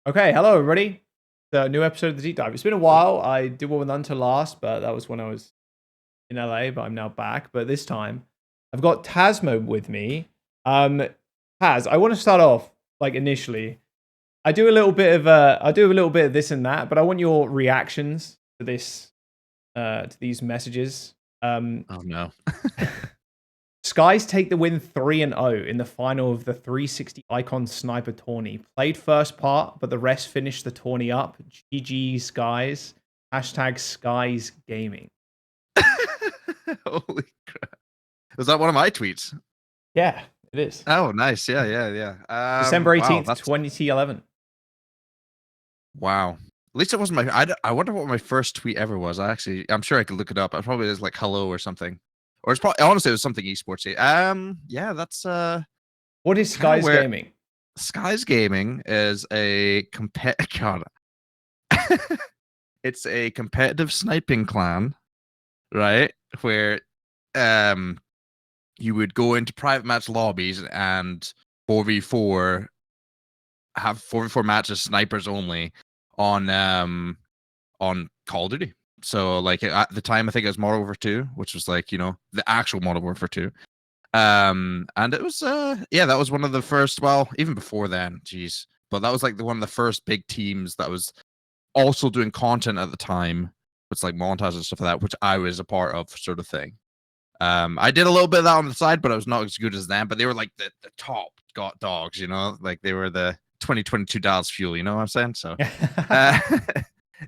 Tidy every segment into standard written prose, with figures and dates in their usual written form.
Okay, hello everybody. The new episode of the Deep Dive. It's been a while. I did one with Hunter last, but that was when I was in LA, but I'm now back. But this time, I've got TazMo with me. Taz, I want to start off like initially. I do a little bit of this and that, but I want your reactions to this, to these messages. Oh no. Skies take the win 3-0 in the final of the 360 Icon Sniper tourney. Played first part, but the rest finished the tourney up. GG Skies. Hashtag Skies Gaming. Holy crap. Was that one of my tweets? Yeah, it is. Oh, nice. Yeah. December Wow, 18th, that's 2011. wow. At least it wasn't I wonder what my first tweet ever was. I'm sure I could look it up. I probably is like hello or something. Or it's probably honestly it was something esportsy. Yeah, that's What is kind of Skies where Gaming? Skies Gaming is a God. It's a competitive sniping clan, right? Where you would go into private match lobbies and 4v4 have 4v4 matches snipers only on Call of Duty. So like at the time I think it was Modern Warfare 2, which was like, the actual Modern Warfare 2. And it was yeah, that was one of the first, well, even before then, geez. But that was like one of the first big teams that was also doing content at the time. It's like montage and stuff like that, which I was a part of, sort of thing. I did a little bit of that on the side, but I was not as good as them. But they were like the top got dogs, like they were the 2022 Dallas Fuel, you know what I'm saying? So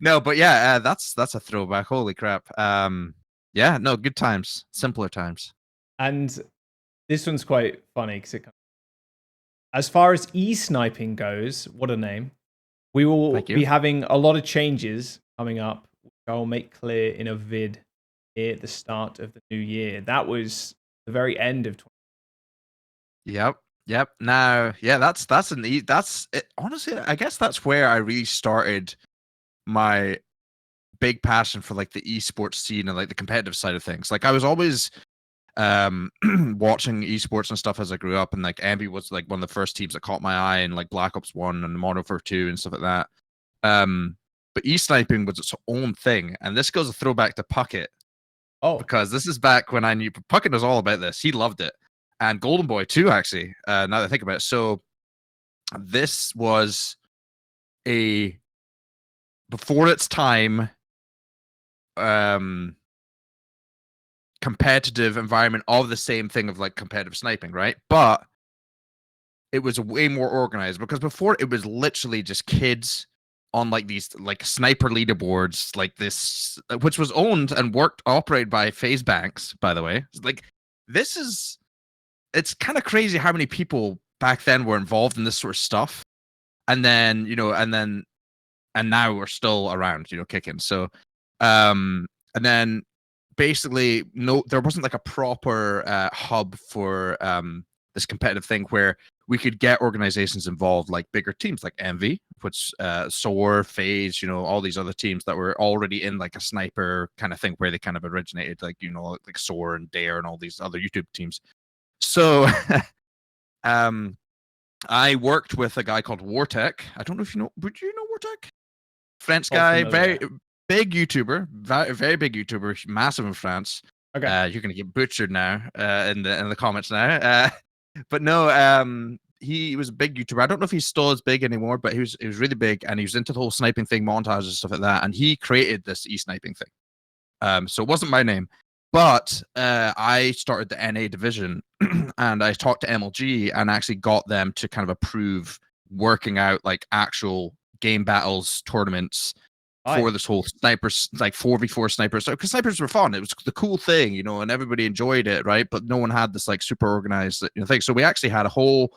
no, but yeah, that's a throwback. Holy crap. Yeah, no, good times, simpler times. And this one's quite funny because as far as eSniping goes, what a name. We will Thank you. be having a lot of changes coming up, which I'll make clear in a vid at the start of the new year. That was the very end of 20. Yep. Now, yeah, that's it. Honestly, I guess that's where I really started my big passion for like the esports scene and like the competitive side of things. Like I was always watching esports and stuff as I grew up, and like Envy was like one of the first teams that caught my eye, and like Black Ops 1 and Modern Warfare 2 and stuff like that. But eSniping was its own thing, and this goes a throwback to Puckett. Oh, Because this is back when I knew Puckett was all about this. He loved it. And Golden Boy too, actually, now that I think about it. So this was a before its time competitive environment of the same thing of like competitive sniping, right? But it was way more organized, because before it was literally just kids on like these like sniper leaderboards, like this, which was owned and operated by FaZe Banks, by the way. Like it's kind of crazy how many people back then were involved in this sort of stuff, and then and now we're still around, kicking. So and then basically there wasn't like a proper hub for this competitive thing where we could get organizations involved, like bigger teams like Envy, which SOAR, FaZe, all these other teams that were already in like a sniper kind of thing, where they kind of originated, like like SOAR and Dare and all these other YouTube teams. So I worked with a guy called Wartech. I don't know if would you know Wartech? French guy, very big YouTuber, very big YouTuber, massive in France. okay. You're gonna get butchered now in the comments now. But no, he was a big YouTuber. I don't know if he's still as big anymore, but he was really big, and he was into the whole sniping thing, montages and stuff like that. And he created this eSniping thing. So it wasn't my name, but I started the NA division, and I talked to MLG and actually got them to kind of approve working out like actual game battles, tournaments for this whole snipers, like 4v4 snipers. So, because snipers were fun, it was the cool thing, and everybody enjoyed it, right? But no one had this like super organized thing. So we actually had a whole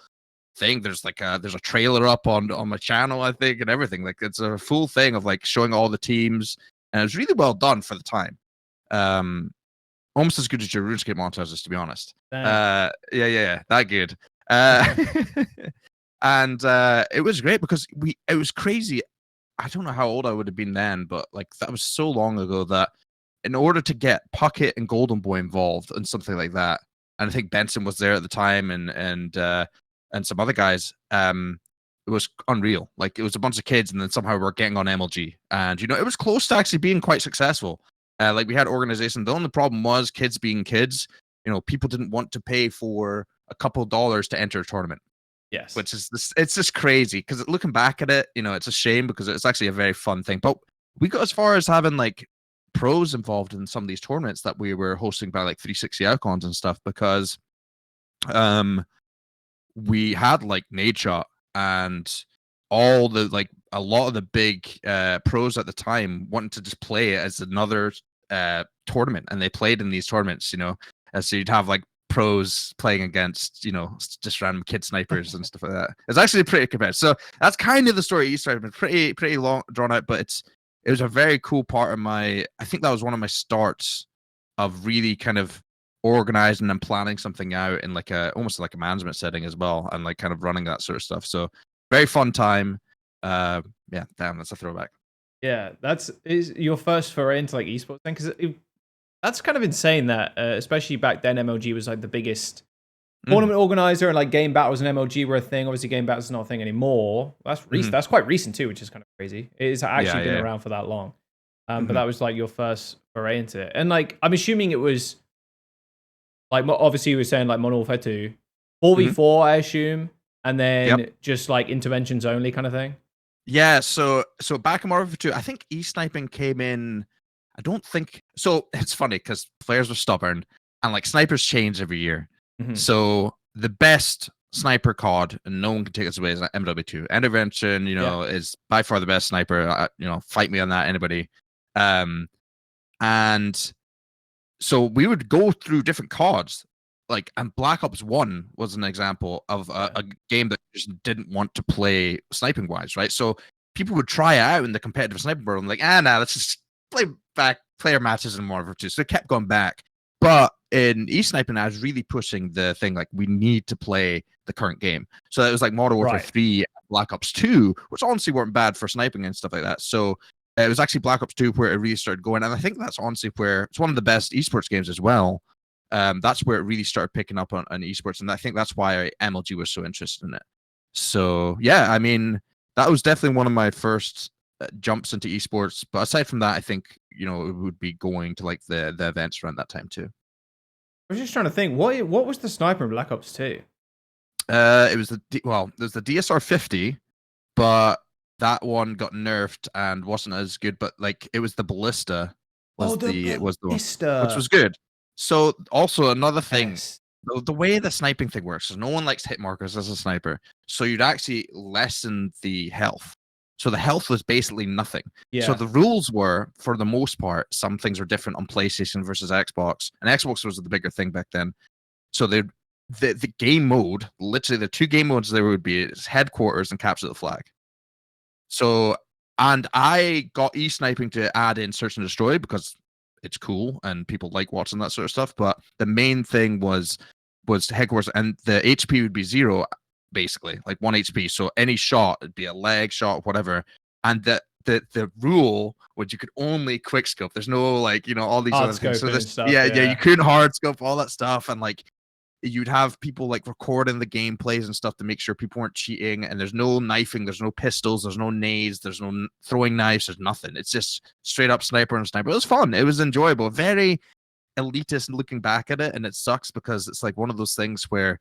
thing. There's like there's a trailer up on my channel, I think, and everything. Like it's a full thing of like showing all the teams, and it was really well done for the time. Almost as good as your RuneScape montages, to be honest. Yeah, that good. And it was great because it was crazy. I don't know how old I would have been then, but like that was so long ago that in order to get Puckett and Golden Boy involved in something like that, and I think Benson was there at the time, and some other guys, it it was unreal. Like, it was a bunch of kids, and then somehow we're getting on MLG, and it was close to actually being quite successful. Like, we had organization. The only problem was kids being kids. People didn't want to pay for a couple dollars to enter a tournament. Yes. Which is it's just crazy, because looking back at it, it's a shame, because it's actually a very fun thing. But we got as far as having like pros involved in some of these tournaments that we were hosting by like 360 Icons and stuff, because we had like Nadeshot and all the like a lot of the big pros at the time wanted to just play it as another tournament, and they played in these tournaments, so you'd have like pros playing against just random kid snipers and stuff like that. It's actually pretty competitive. So that's kind of the story of eSniping. Pretty long, drawn out, but it was a very cool part of I think that was one of my starts of really kind of organizing and planning something out in like almost like a management setting as well, and like kind of running that sort of stuff. So very fun time. Yeah, damn, that's a throwback. Yeah, is your first foray into like esports thing, because that's kind of insane that especially back then MLG was like the biggest tournament organizer, and like game battles and MLG were a thing. Obviously game battles is not a thing anymore. That's recent. That's quite recent too, which is kind of crazy. It has actually been around for that long. But that was like your first foray into it. And like I'm assuming it was like, obviously you were saying like Modern Warfare 2 4v4, I assume, and then just like interventions only kind of thing. Yeah, so back in Modern Warfare 2, I think eSniping came in. I don't think so. It's funny because players were stubborn, and like snipers change every year. So the best sniper COD, and no one can take us away, is MW2. Intervention, is by far the best sniper. Fight me on that, anybody. And so we would go through different CODs, like, and Black Ops 1 was an example of a game that just didn't want to play sniping wise, right? So people would try it out in the competitive sniping world, and like, let's just play back player matches in Modern Warfare 2. So they kept going back. But in eSniping, I was really pushing the thing, like, we need to play the current game. So it was like Modern Warfare 3, Black Ops 2, which honestly weren't bad for sniping and stuff like that. So it was actually Black Ops 2 where it really started going. And I think that's honestly where it's one of the best esports games as well. That's where it really started picking up on esports. And I think that's why MLG was so interested in it. So, yeah, I mean, that was definitely one of my first jumps into esports. But aside from that, I think, it would be going to like the events around that time too. I was just trying to think, what was the sniper in Black Ops 2? It was there's the DSR 50, but that one got nerfed and wasn't as good. But like, it was the ballista was the one, which was good. So also another thing, the way the sniping thing works is no one likes hit markers as a sniper, so you'd actually lessen the health. So the health was basically nothing. So the rules were, for the most part, some things were different on PlayStation versus Xbox, and Xbox was the bigger thing back then. So the game mode, literally the two game modes there would be is headquarters and capture the flag. So, and I got eSniping to add in search and destroy because it's cool and people like watching that sort of stuff. But the main thing was headquarters, and the HP would be 0, basically, like 1 HP. So any shot, it'd be a leg shot, whatever. And the rule was you could only quick scope. There's no like, all these other things. So this, stuff, yeah, you couldn't hard scope, all that stuff. And like, you'd have people like recording the gameplays and stuff to make sure people weren't cheating. And there's no knifing, there's no pistols, there's no nades, there's no throwing knives, there's nothing. It's just straight up sniper and sniper. It was fun. It was enjoyable. Very elitist looking back at it, and it sucks because it's like one of those things where,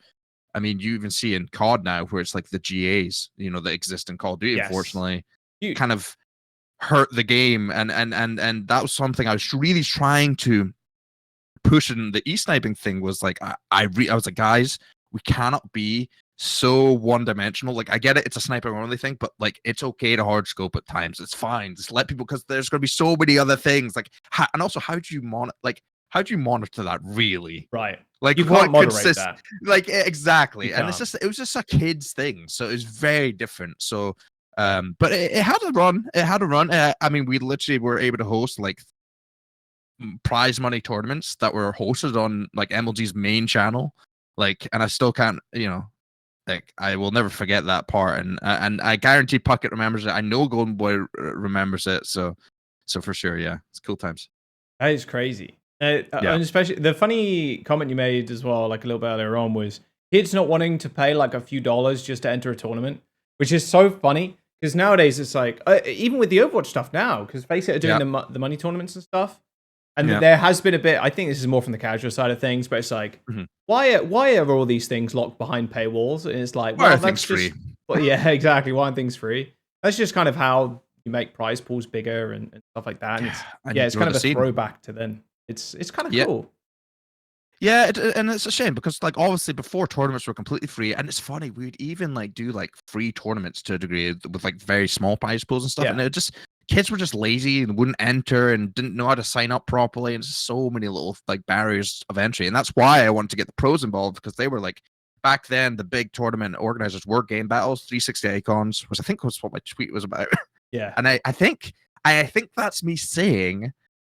I mean, you even see in COD now where it's like the GAs, that exist in Call of Duty, unfortunately, kind of hurt the game. And that was something I was really trying to push in the eSniping thing. Was like, I was like, guys, we cannot be so one-dimensional. Like, I get it, it's a sniper only thing, but like, it's okay to hard scope at times. It's fine. Just let people, because there's going to be so many other things. Like, and also, how do you monitor that, really? Right. Like, you can't moderate that. Like, exactly. And it was just a kid's thing. So it was very different. So, but it had a run. It had a run. I mean, we literally were able to host like prize money tournaments that were hosted on like MLG's main channel. Like, and I still can't, like, I will never forget that part. And I guarantee Puckett remembers it. I know Golden Boy remembers it. So for sure, yeah, it's cool times. That is crazy. And especially the funny comment you made as well, like a little bit earlier on, was kids not wanting to pay like a few dollars just to enter a tournament. which is so funny because nowadays it's like even with the Overwatch stuff now, because Faceit are doing the money tournaments and stuff, and there has been a bit. I think this is more from the casual side of things, but it's like why are all these things locked behind paywalls? And it's like, well, that's just well, yeah, exactly. Why aren't things free? That's just kind of how you make prize pools bigger and stuff like that. And it's kind of a throwback to then. It's kind of cool. Yeah, and it's a shame because like obviously before tournaments were completely free, and it's funny we'd even like do like free tournaments to a degree with like very small prize pools and stuff, and it just kids were just lazy and wouldn't enter and didn't know how to sign up properly, and just so many little like barriers of entry, and that's why I wanted to get the pros involved because they were like back then the big tournament organizers were Game Battles, 360 Icons, which I think was what my tweet was about. Yeah, and I think that's me saying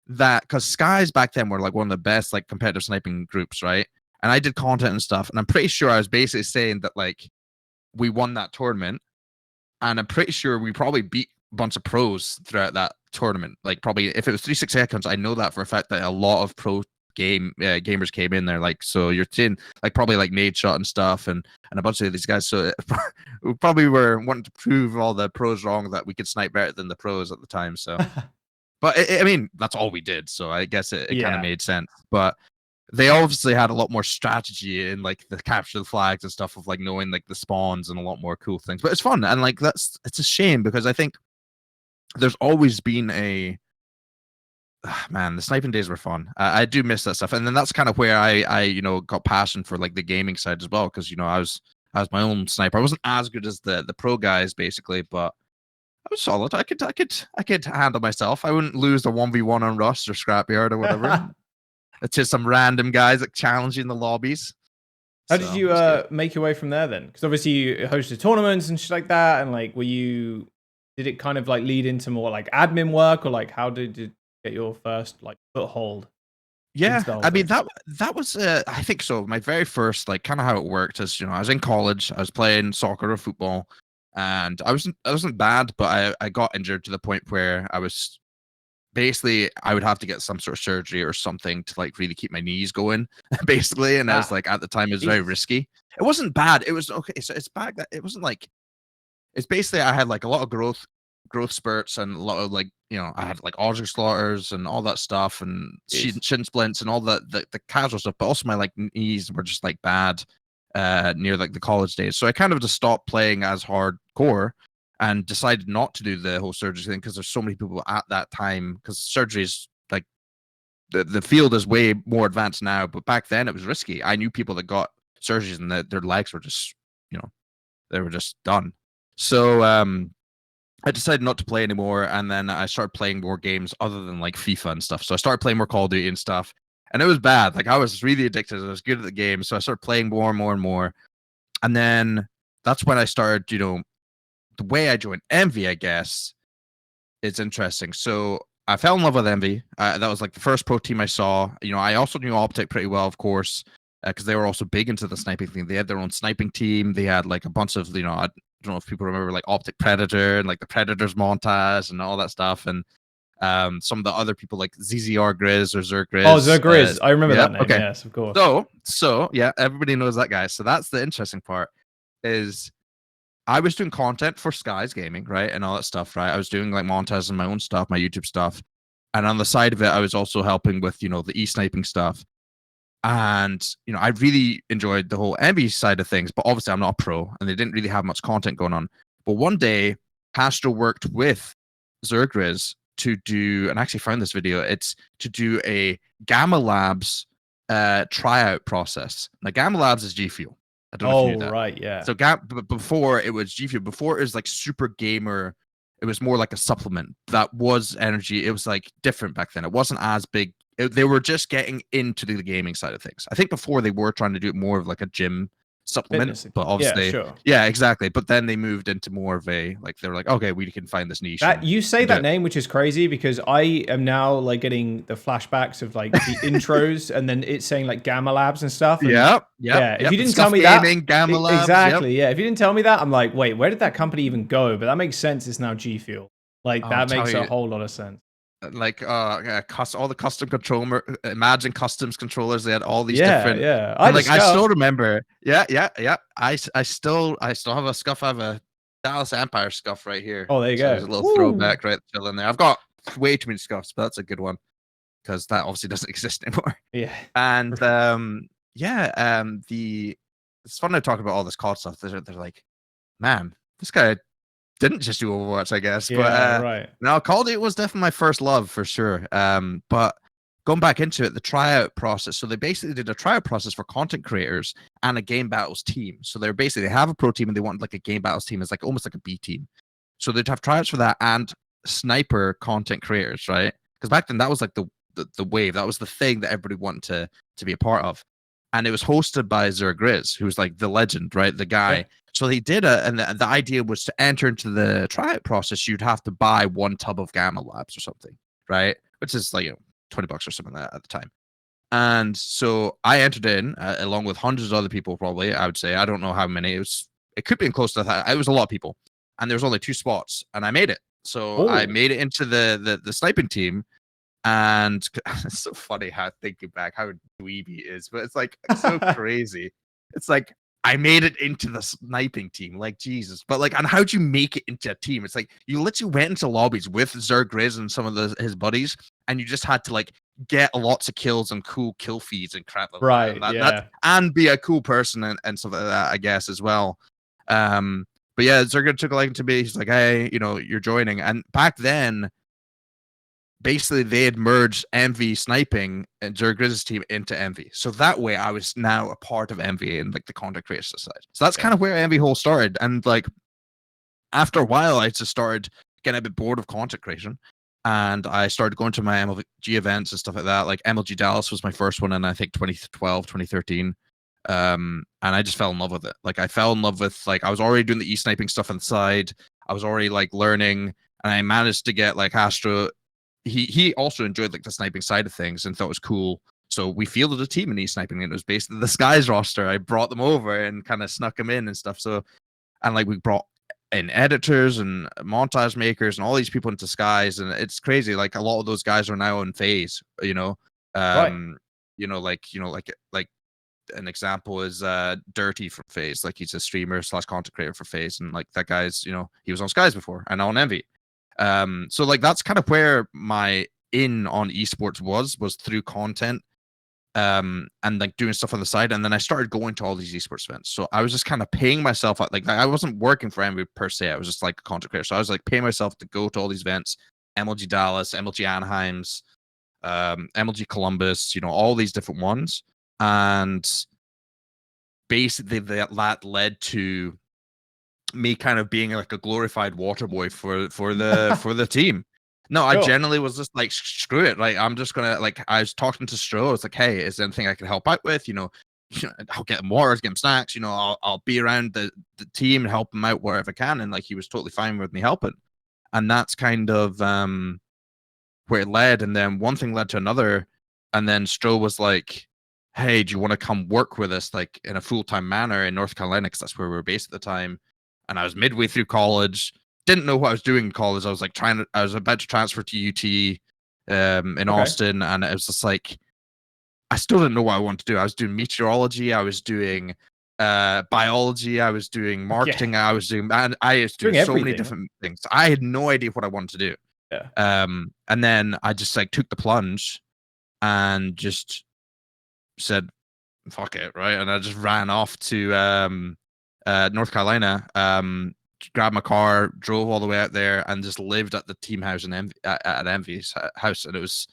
that because Skies back then were like one of the best like competitive sniping groups, right? And I did content and stuff, and I'm pretty sure I was basically saying that like we won that tournament, and I'm pretty sure we probably beat a bunch of pros throughout that tournament. Like probably if it was 360 seconds, I know that for a fact that a lot of pro gamers came in there. Like so you're seeing like probably like Nade Shot and stuff and a bunch of these guys. So we probably were wanting to prove all the pros wrong that we could snipe better than the pros at the time. So. But I mean, that's all we did, so I guess it kind of made sense. But they obviously had a lot more strategy in like the capture the flags and stuff of like knowing like the spawns and a lot more cool things. But it's fun, and like it's a shame because I think there's always been man, the sniping days were fun. I do miss that stuff, and then that's kind of where I got passion for like the gaming side as well because I was my own sniper. I wasn't as good as the pro guys basically, but I was solid. I could handle myself. I wouldn't lose the 1v1 on Rust or Scrapyard or whatever. It's just some random guys like challenging the lobbies. How did you make your way from there then? Because obviously you hosted tournaments and shit like that, and like did it kind of like lead into more like admin work, or like how did you get your first like foothold? Yeah, I mean that was I think so. My very first like kind of how it worked is I was in college. I was playing soccer or football. And I wasn't bad, but I got injured to the point where I was basically I would have to get some sort of surgery or something to like really keep my knees going, basically. And I was like at the time it was very risky. It wasn't bad. It was okay. So it's bad that it wasn't like it's basically I had like a lot of growth spurts and a lot of like I had like Oscar slaughters and all that stuff and shin splints and all the casual stuff, but also my like knees were just like bad. Near like the college days. So I kind of just stopped playing as hardcore and decided not to do the whole surgery thing because there's so many people at that time because surgery is like the field is way more advanced now, but back then it was risky. I knew people that got surgeries and their legs were just they were just done. So I decided not to play anymore, and then I started playing more games other than like FIFA and stuff. So I started playing more Call of Duty and stuff. And it was bad. Like I was really addicted. I was good at the game. So I started playing more and more and more. And then that's when I started, the way I joined Envy, I guess, is interesting. So I fell in love with Envy. That was like the first pro team I saw. I also knew Optic pretty well, of course, because they were also big into the sniping thing. They had their own sniping team. They had like a bunch of, I don't know if people remember like Optic Predator and like the Predators montage and all that stuff. And some of the other people like ZZR Grizz or Zerg Grizz. Oh, Zerg Grizz. I remember that name. Okay. Yes, of course. So yeah, everybody knows that guy. So that's the interesting part is I was doing content for Skies Gaming, right? And all that stuff, right? I was doing like monetizing my own stuff, my YouTube stuff. And on the side of it, I was also helping with, the eSniping stuff. And, I really enjoyed the whole Envy side of things, but obviously I'm not a pro and they didn't really have much content going on. But one day, Castro worked with Zerg Grizz to do, and I actually found this video, it's to do a Gamma Labs tryout process. Now, Gamma Labs is G Fuel. I don't know if you knew that. Right, yeah. So before it was G Fuel, before it was like Super Gamer, it was more like a supplement that was energy. It was like different back then. It wasn't as big. They were just getting into the gaming side of things. I think before they were trying to do it more of like a gym supplement, but obviously, yeah, exactly. But then they moved into more of a like they were like, okay, we can find this niche. That you say that name, which is crazy because I am now like getting the flashbacks of like the intros, and then it's saying like Gamma Labs and stuff. And, yeah. If you didn't tell me gaming, that, Gamma Labs, exactly, yeah. If you didn't tell me that, I'm like, wait, where did that company even go? But that makes sense. It's now G Fuel. Like that makes a whole lot of sense. Like all the custom controller, Imagine Customs controllers. They had all these different. Yeah, I still remember. Yeah. I still have a scuff. I have a Dallas Empire scuff right here. Oh, there you So there's go. a little Woo! throwback right still in there. I've got way too many scuffs, but that's a good one because that obviously doesn't exist anymore. Yeah. And For sure. the it's fun to talk about all this COD stuff. They're like, man, this guy didn't just do Overwatch, I guess. But Yeah, right. no, Call of Duty was definitely my first love for sure. But going back into it, the tryout process. So they basically did a tryout process for content creators and a game battles team. So they're basically they have a pro team and they want like a game battles team as like almost like a B team. So they'd have tryouts for that and sniper content creators, right? Because back then that was like the wave. That was the thing that everybody wanted to be a part of. And it was hosted by Grizz, who was like the legend, right? The guy. Yeah. So they did it, and the idea was to enter into the tryout process. You'd have to buy one tub of Gamma Labs or something, right? Which is like $20 or something like that at the time. And so I entered in along with hundreds of other people, probably. I would say I don't know how many. It could be close to that. It was a lot of people, and there was only 2 spots, and I made it. So I Oh. made it into the sniping team, and it's so funny how thinking back how dweeby it is, but it's like so crazy. It's like I made it into the sniping team, like Jesus. But like, and how'd you make it into a team? It's like you literally went into lobbies with Grizz and some of his buddies, and you just had to like get lots of kills and cool kill feeds and crap like Right. that. Yeah. And be a cool person and stuff like that, I guess, as well. But yeah, Zerg took a liking to me. He's like, hey, you're joining. And back then, basically they had merged Envy Sniping and Zergriz's team into Envy. So that way I was now a part of Envy and like the content creation side. So that's kind of where Envy whole started. And like after a while, I just started getting a bit bored of content creation. And I started going to my MLG events and stuff like that. Like MLG Dallas was my first one in I think 2012, 2013. And I just fell in love with it. Like I fell in love with like I was already doing the eSniping stuff on the side. I was already like learning, and I managed to get like Astro. He also enjoyed like the sniping side of things and thought it was cool. So we fielded a team in eSniping, and it was basically the Skies roster. I brought them over and kind of snuck them in and stuff. So, and like we brought in editors and montage makers and all these people into Skies, and it's crazy. Like a lot of those guys are now in phase. Right. Like an example is Dirty from FaZe. Like he's a streamer / content creator for FaZe, and like that guy's he was on Skies before and now on Envy. So like that's kind of where my in on esports was through content, and like doing stuff on the side, and then I started going to all these esports events. So I was just kind of paying myself out. Like I wasn't working for Envy per se. I was just like a content creator. So I was like paying myself to go to all these events, MLG Dallas, MLG Anaheim's, MLG Columbus, all these different ones. And basically that led to me kind of being like a glorified water boy for the team. No, I Sure. generally was just like, screw it. Like, I'm just gonna like. I was talking to Stro. I was like, hey, is there anything I can help out with? I'll get them waters, get them snacks. I'll be around the team and help them out wherever I can. And like, he was totally fine with me helping. And that's kind of where it led. And then one thing led to another. And then Stro was like, hey, do you want to come work with us like in a full-time manner in North Carolina? Because that's where we were based at the time. And I was midway through college, didn't know what I was doing in college. I was like I was about to transfer to UT in Austin, and it was just like I still didn't know what I wanted to do. I was doing meteorology, I was doing biology, I was doing marketing, I was doing so many different things. I had no idea what I wanted to do. Yeah. And then I just like took the plunge and just said fuck it, right? And I just ran off to North Carolina, grabbed my car, drove all the way out there, and just lived at the team house in at Envy's house. And it was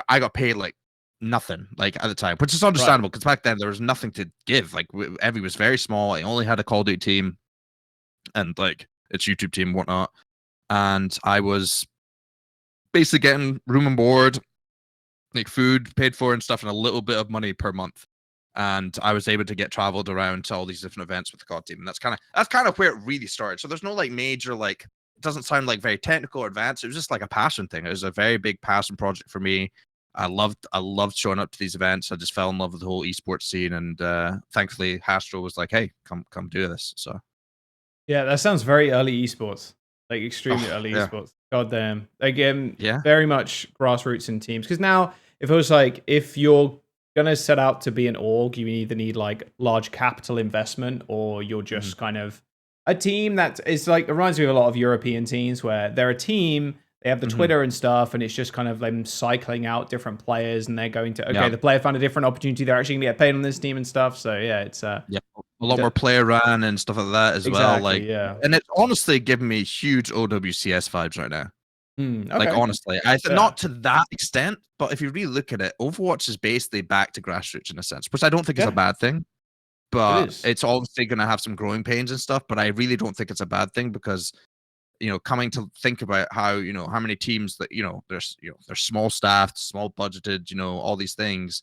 I got paid like nothing like at the time, which is understandable because back then there was nothing to give. Like Envy was very small. I only had a Call of Duty team and like its YouTube team and whatnot. And I was basically getting room and board, like food paid for and stuff, and a little bit of money per month. And I was able to get traveled around to all these different events with the COD team, and that's kind of where it really started. So there's no like major like it doesn't sound like very technical or advanced. It was just like a passion thing. It was a very big passion project for me. I loved showing up to these events. I just fell in love with the whole esports scene, and thankfully Hastro was like, "Hey, come do this." So yeah, that sounds very early esports, like extremely early esports. God damn, again, very much grassroots in teams. Because now, if it was like if you're gonna set out to be an org, you either need like large capital investment or you're just kind of a team that is like, it reminds me of a lot of European teams where they're a team, they have the Twitter and stuff, and it's just kind of them cycling out different players, and they're going to, okay, Yeah. the player found a different opportunity, they're actually gonna get paid on this team and stuff. So yeah, it's Yeah, a lot more player ran and stuff like that as well. exactly, Like, yeah. and it's honestly giving me huge OWCS vibes right now. Like, Okay. honestly, not to that extent, but if you really look at it, Overwatch is basically back to grassroots in a sense, which I don't think is a Yeah, bad thing. it But is. it's obviously going to have some growing pains and stuff. But I really don't think it's a bad thing because, coming to think about how how many teams that there's they're small staffed, small budgeted, all these things,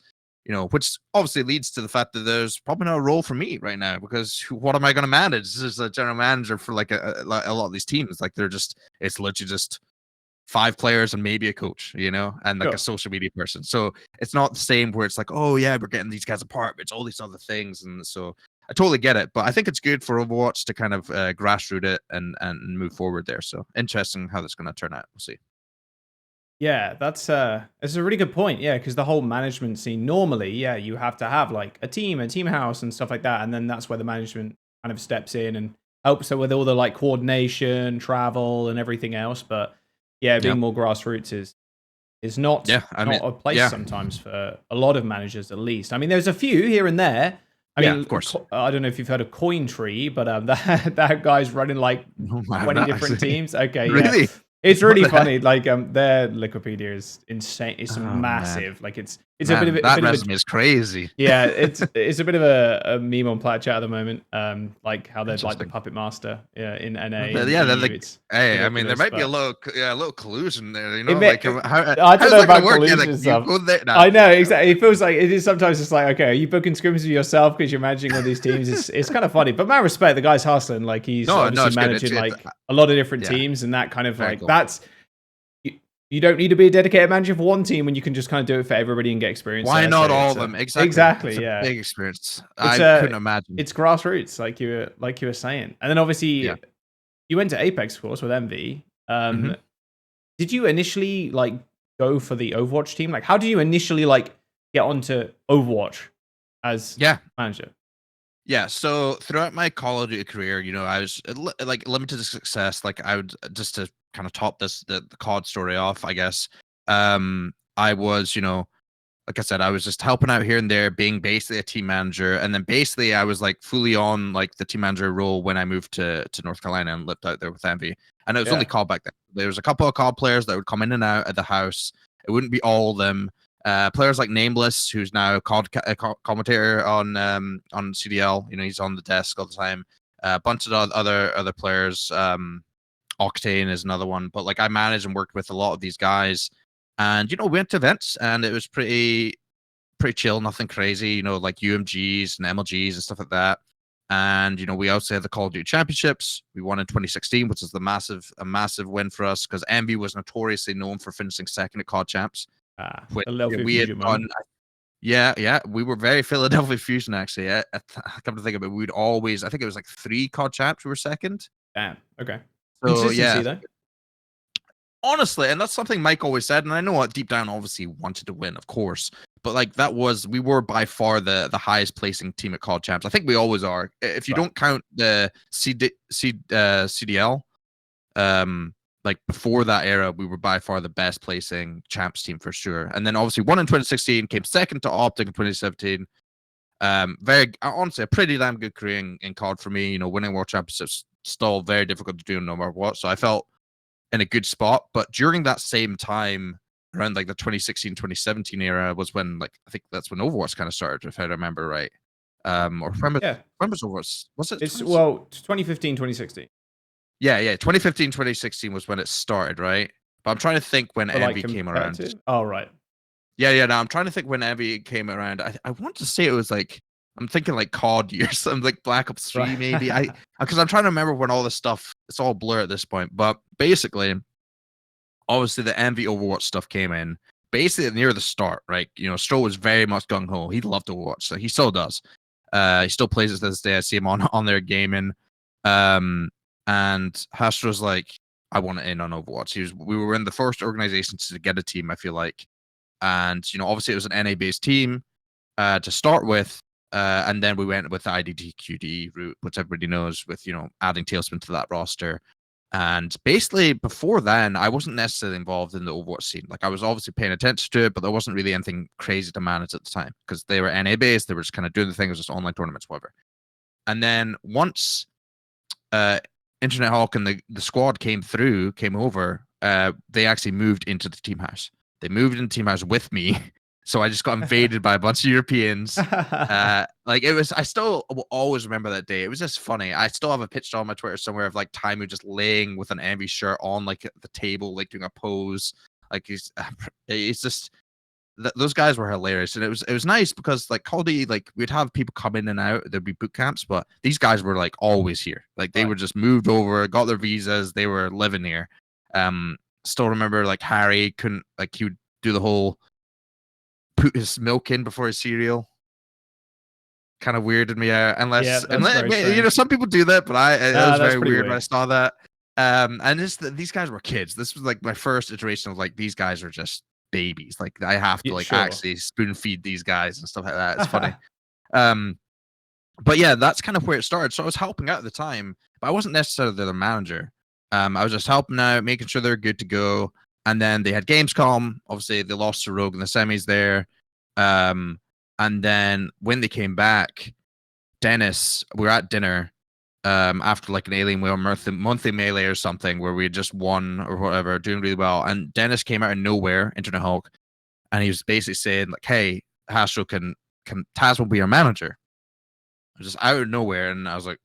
which obviously leads to the fact that there's probably not a role for me right now because what am I going to manage? This is a general manager for like a lot of these teams. Like it's literally just 5 players and maybe a coach, and like a Sure. social media person. So it's not the same where it's like, oh yeah, we're getting these guys apart, but it's all these other things. And so I totally get it, but I think it's good for Overwatch to kind of grassroot it and move forward there. So interesting how that's going to turn out. We'll see. Yeah, that's a really good point. Yeah, because the whole management scene normally, yeah, you have to have like a team house and stuff like that, and then that's where the management kind of steps in and helps with all the like coordination, travel, and everything else. But yeah, Yeah. being more grassroots is not Yeah. I mean, not a place yeah. sometimes for a lot of managers, at least. I mean, there's a few here and there. I Yeah, mean, of course. I don't know if you've heard of Coin Tree, but that guy's running like No, I have 20 not different actually. teams. Okay, yeah. Really? It's What really the heck? funny. Like their Wikipedia is insane. It's Oh man, massive. Like it's a bit of a that bit of a resume is crazy. yeah, it's a bit of a meme on Plat Chat at the moment. Like how they're like the Interesting. puppet master, yeah, in NA But and yeah, EU. like, It's hey, I mean, there ridiculous, might be a but little collusion there, it like may, how I don't how's know that gonna about work? Yeah, like collusion you stuff. go there now. I know exactly. It feels like it is sometimes. It's like, okay, are you booking scrims with yourself because you're managing all these teams? It's kind of funny, but man, respect the guy's hustling. Like he's No, obviously it's good. managing It's like a lot of different yeah, teams, and that kind of very like cool. that's you don't need to be a dedicated manager for one team when you can just kind of do it for everybody and get experience. Why there. not So all it's of them? a, exactly, It's a yeah. big experience. It's I couldn't imagine. it's grassroots, like you were saying, and then Yeah. obviously you went to Apex, of course, with MV. hmm Did you initially like go for the Overwatch team? Like, how did you initially like get onto Overwatch as Yeah. manager? Yeah, so throughout my Call of Duty career, I was like limited to success. Like I would just to kind of top the COD story off, I guess. I was, like I said, I was just helping out here and there, being basically a team manager, and then basically I was like fully on like the team manager role when I moved to North Carolina and lived out there with Envy. And it was only Yeah, COD back then. There was a couple of COD players that would come in and out at the house. It wouldn't be all of them. Players like Nameless, who's now a commentator on CDL. He's on the desk all the time. A bunch of other players. Octane is another one. But like I managed and worked with a lot of these guys, and we went to events, and it was pretty chill, nothing crazy. Like UMGs and MLGs and stuff like that. And we also had the Call of Duty Championships. We won in 2016, which is a massive win for us because Envy was notoriously known for finishing second at COD Champs. Which Philadelphia we had Fusion done. moment. Yeah, we were very Philadelphia Fusion actually. I come to think of it, we'd always, I think it was like 3 COD champs we were second. Damn. Okay. So Consistency yeah, though. honestly, and that's something Mike always said, and I know what deep down obviously wanted to win, of course, but like we were by far the highest placing team at COD champs. I think we always are. If you Right. don't count the CDL, like before that era, we were by far the best placing champs team for sure. And then obviously won in 2016, came second to Optic in 2017. Very honestly, a pretty damn good career in COD for me. Winning world championships still very difficult to do no matter what. So I felt in a good spot. But during that same time, around like the 2016, 2017 era, was when like I think that's when Overwatch kind of started, if I remember right. Or Yeah. when was Overwatch? Was it? It's 2015, 2016. Yeah. 2015, 2016 was when it started, right? But I'm trying to think when But like Envy came compared around. to? Oh, right. Yeah. No, I'm trying to think when Envy came around. I want to say it was like I'm thinking like COD years, something like Black Ops 3 maybe. Right. Because I'm trying to remember when all this stuff. It's all blur at this point. But basically, obviously the Envy Overwatch stuff came in basically near the start, right? Stroh was very much gung ho. He loved Overwatch, so he still does. He still plays it to this day. I see him on there gaming. And Hastro's like, I want to in on Overwatch. We were in the first organization to get a team, I feel like. And obviously it was an NA based team to start with. And then we went with the IDDQD route, which everybody knows, with adding Tailspin to that roster. And basically, before then, I wasn't necessarily involved in the Overwatch scene. Like, I was obviously paying attention to it, but there wasn't really anything crazy to manage at the time because they were NA based. They were just kind of doing the thing. It was just online tournaments, whatever. And then once Internet Hawk and the squad came over, they actually moved into the team house. They moved into team house with me. So I just got invaded by a bunch of Europeans. Like, it was, I still will always remember that day. It was just funny. I still have a picture on my Twitter somewhere of like TazMo just laying with an Envy shirt on like the table, like doing a pose. Like it's just those guys were hilarious, and it was nice because like CoD, like we'd have people come in and out. There'd be boot camps, but these guys were like always here. Like they were just moved over, got their visas, they were living here. Still remember like Harry couldn't, like, he would do the whole put his milk in before his cereal. Kind of weirded me out. Unless some people do that, but it was very weird when I saw that. And these guys were kids. This was like my first iteration of like, these guys are just babies. Like, I have to actually spoon feed these guys and stuff like that. It's funny. But yeah, that's kind of where it started. So I was helping out at the time, but I wasn't necessarily the manager. I was just helping out, making sure they're good to go. And then they had Gamescom. Obviously, they lost to Rogue in the semis there. And then when they came back, Dennis, we were at dinner after like an Alienware monthly melee or something where we had just won or whatever, doing really well. And Dennis came out of nowhere, Internet Hawk, and he was basically saying like, "Hey, Hastro, can TazMo be our manager?" It was just out of nowhere, and I was like,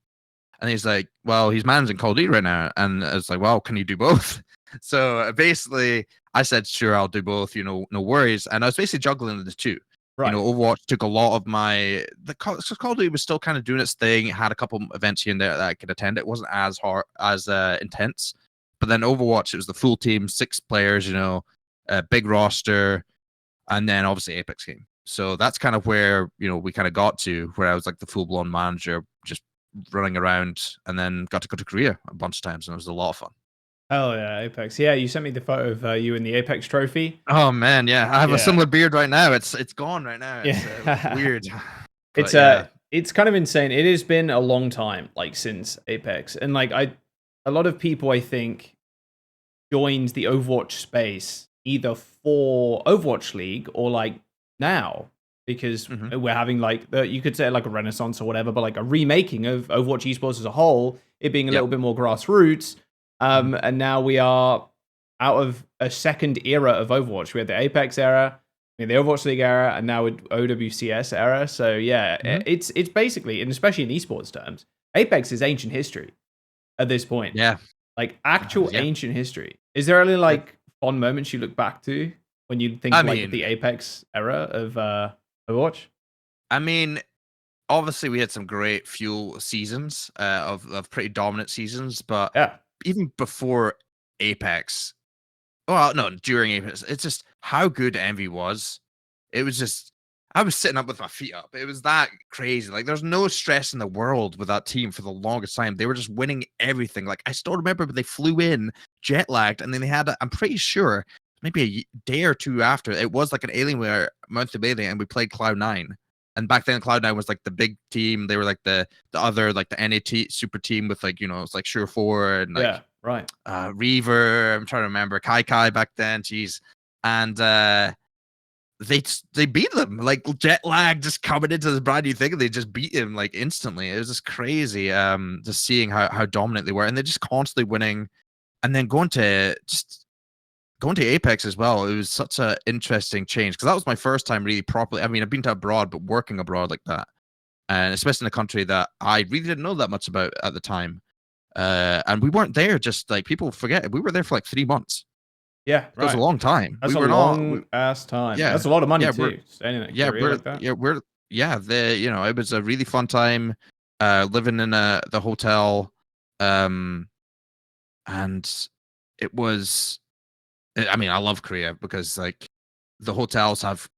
and he's like, "Well, he's managing Call of Duty right now," and it's like, "Well, can you do both?" So basically, I said, "Sure, I'll do both. No worries." And I was basically juggling the two. Right. Overwatch took a lot of my Call of Duty was still kind of doing its thing. It had a couple events here and there that I could attend. It wasn't as hard as intense, but then Overwatch, it was the full team, 6 players, a big roster, and then obviously Apex came. So that's kind of where we kind of got to where I was like the full blown manager, just running around, and then got to go to Korea a bunch of times, and it was a lot of fun. Oh yeah, Apex. Yeah, you sent me the photo of you in the Apex trophy. Oh man, yeah, I have a similar beard right now. It's gone right now. It's weird. It's kind of insane. It has been a long time, like since Apex, and like a lot of people I think joined the Overwatch space either for Overwatch League or like now because we're having like you could say like a renaissance or whatever, but like a remaking of Overwatch Esports as a whole, it being a little bit more grassroots. And now we are out of a second era of Overwatch. We had the Apex era, we had the Overwatch League era, and now with OWCS era. So yeah, it's basically, and especially in esports terms, Apex is ancient history at this point. Yeah, like actual ancient history. Is there any like fond moments you look back to when you think like the Apex era of Overwatch? I mean, obviously we had some great fuel seasons of pretty dominant seasons, but even before Apex, well, no, during Apex, it's just how good Envy was. It was just, I was sitting up with my feet up. It was that crazy. Like, there's no stress in the world with that team for the longest time. They were just winning everything. Like, I still remember they flew in, jet lagged, and then they had, I'm pretty sure, maybe a day or two after, it was like an Alienware monthly melee, and we played Cloud9. And back then, Cloud9 was like the big team. They were like the other, like the NAT super team with like, it's like Sure4 and like Reaver. I'm trying to remember Kai back then. Jeez. And they beat them, like jet lag just coming into this brand new thing, and they just beat him like instantly. It was just crazy. Just seeing how dominant they were, and they're just constantly winning. And then going to Apex as well, it was such an interesting change because that was my first time really properly. I mean, I've been to abroad, but working abroad like that, and especially in a country that I really didn't know that much about at the time. And we weren't there just like people forget. We were there for like 3 months. Yeah, that was a long time. That's a long ass time. Yeah, that's a lot of money too. It was a really fun time. Living in the hotel, and it was. I mean, I love Korea because like the hotels have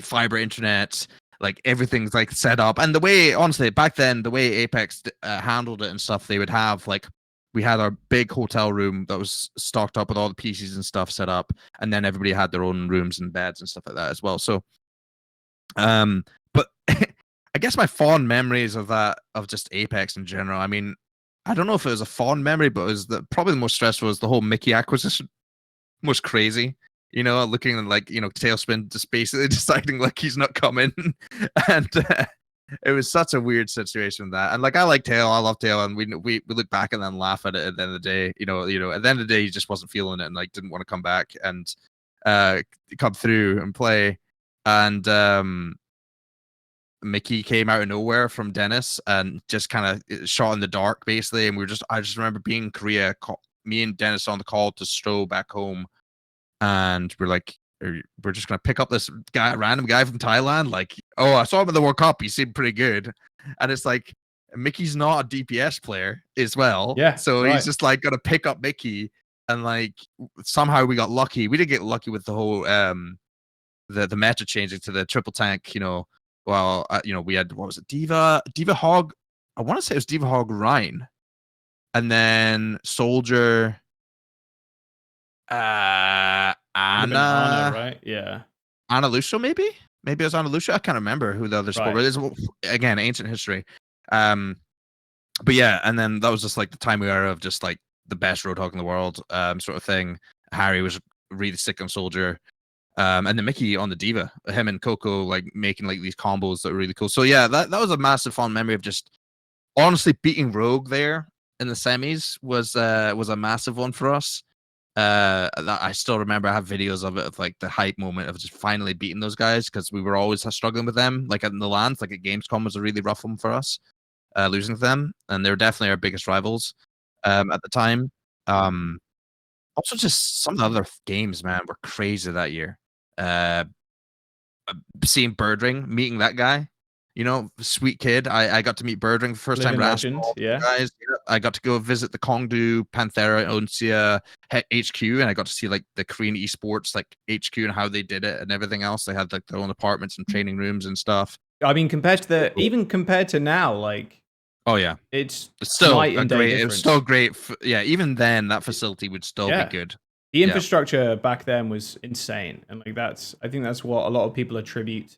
fiber internet, like everything's like set up. And the way, honestly, back then, the way Apex handled it and stuff, they would have like, we had our big hotel room that was stocked up with all the PCs and stuff set up. And then everybody had their own rooms and beds and stuff like that as well. So, but I guess my fond memories of that, of just Apex in general. I mean, I don't know if it was a fond memory, but it was probably the most stressful was the whole Mickey acquisition. Was crazy. You know, looking at like, you know, Tailspin just basically deciding like he's not coming. And it was such a weird situation that. And like I like Tail, I love Tail, and we look back and then laugh at it at the end of the day. You know, at the end of the day he just wasn't feeling it and like didn't want to come back and come through and play. And Mickey came out of nowhere from Dennis and just kind of shot in the dark basically. And I just remember being in Korea, me and Dennis on the call to stroll back home, and we're like, we're just gonna pick up this random guy from Thailand. Like, oh, I saw him in the World Cup. He seemed pretty good. And it's like, Mickey's not a DPS player as well. Yeah, So right. he's just like gonna pick up Mickey, and like somehow we got lucky. We did get lucky with the whole the meta changing to the triple tank. You know, well, you know, we had, what was it, Diva Hog. I want to say it was Diva Hog Ryan, and then Soldier. Might have been Ana, right? Yeah. Ana Lucio, maybe it was Ana Lucio. I can't remember who the other sport was. Again, ancient history. But yeah, and then that was just like the time era of just like the best Roadhog in the world, sort of thing. Harry was really sick on Soldier. And then Mickey on the Diva, him and Coco like making like these combos that were really cool. So yeah, that was a massive fond memory of just honestly beating Rogue there in the semis was a massive one for us. I still remember, I have videos of it, of like the hype moment of just finally beating those guys, because we were always struggling with them. Like in the lands, like at Gamescom was a really rough one for us, losing to them, and they were definitely our biggest rivals at the time. Also, just some of the other games, man, were crazy that year. Seeing Birdring, meeting that guy, you know, sweet kid. I got to meet Birdring the first time. Legend, yeah. Guys, I got to go visit the Kongdu Panthera Oncia HQ, and I got to see like the Korean esports like HQ and how they did it and everything else. They had like their own apartments and training rooms and stuff. I mean, compared to now, like, oh yeah, it's still night and day great. difference. It was still great. Yeah, even then, that facility would still be good. The infrastructure back then was insane, and like I think that's what a lot of people attribute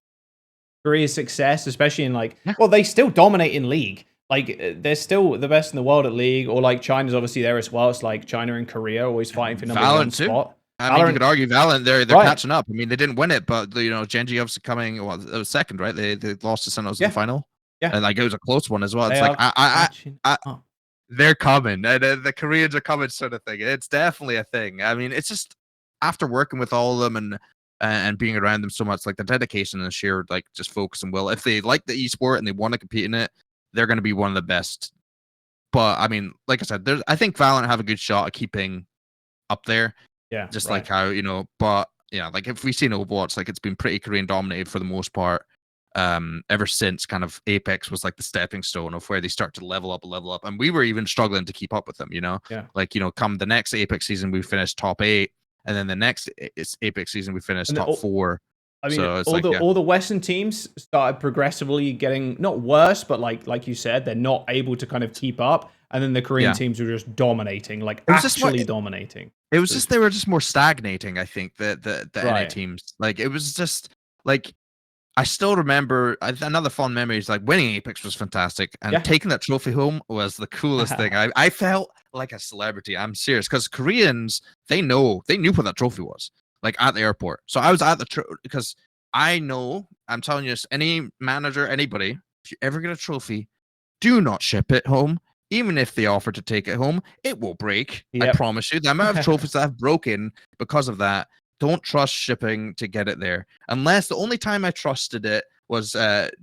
Korea's success, especially in like, well, they still dominate in League. Like, they're still the best in the world at League, or like China's obviously there as well. It's like China and Korea always fighting for number one spot. I mean, you could argue Valorant, they're catching up. I mean, they didn't win it, but you know, Genji obviously coming. Well, it was second, right? They lost to Sentinels in the final. Yeah, and like it was a close one as well. It's like they're coming, and the Koreans are coming, sort of thing. It's definitely a thing. I mean, it's just after working with all of them and being around them so much, like the dedication and the sheer like just focus and will. If they like the esport and they want to compete in it, they're going to be one of the best. But I mean, like I said, I think Valorant have a good shot at keeping up there. Yeah, just like how, you know, but yeah, like if we've seen Overwatch, like it's been pretty Korean dominated for the most part. Ever since kind of Apex was like the stepping stone of where they start to level up, and we were even struggling to keep up with them, you know. Like, you know, come the next Apex season we finished top 8, and then the next Apex season we finished top 4. I mean, so it's all the Western teams started progressively getting not worse, but like you said, they're not able to kind of keep up, and then the Korean teams were just dominating, like actually dominating. It was just they were just more stagnating, I think, the NA teams. Like it was just like, I still remember another fun memory is like winning Apex was fantastic, and taking that trophy home was the coolest thing. I felt like a celebrity. I'm serious, because Koreans, they knew what that trophy was, like at the airport. So I was at the because I know, I'm telling you, any manager, anybody, if you ever get a trophy, do not ship it home. Even if they offer to take it home, it will break. I promise you. The amount of trophies that have broken because of that. Don't trust shipping to get it there. Unless the only time I trusted it was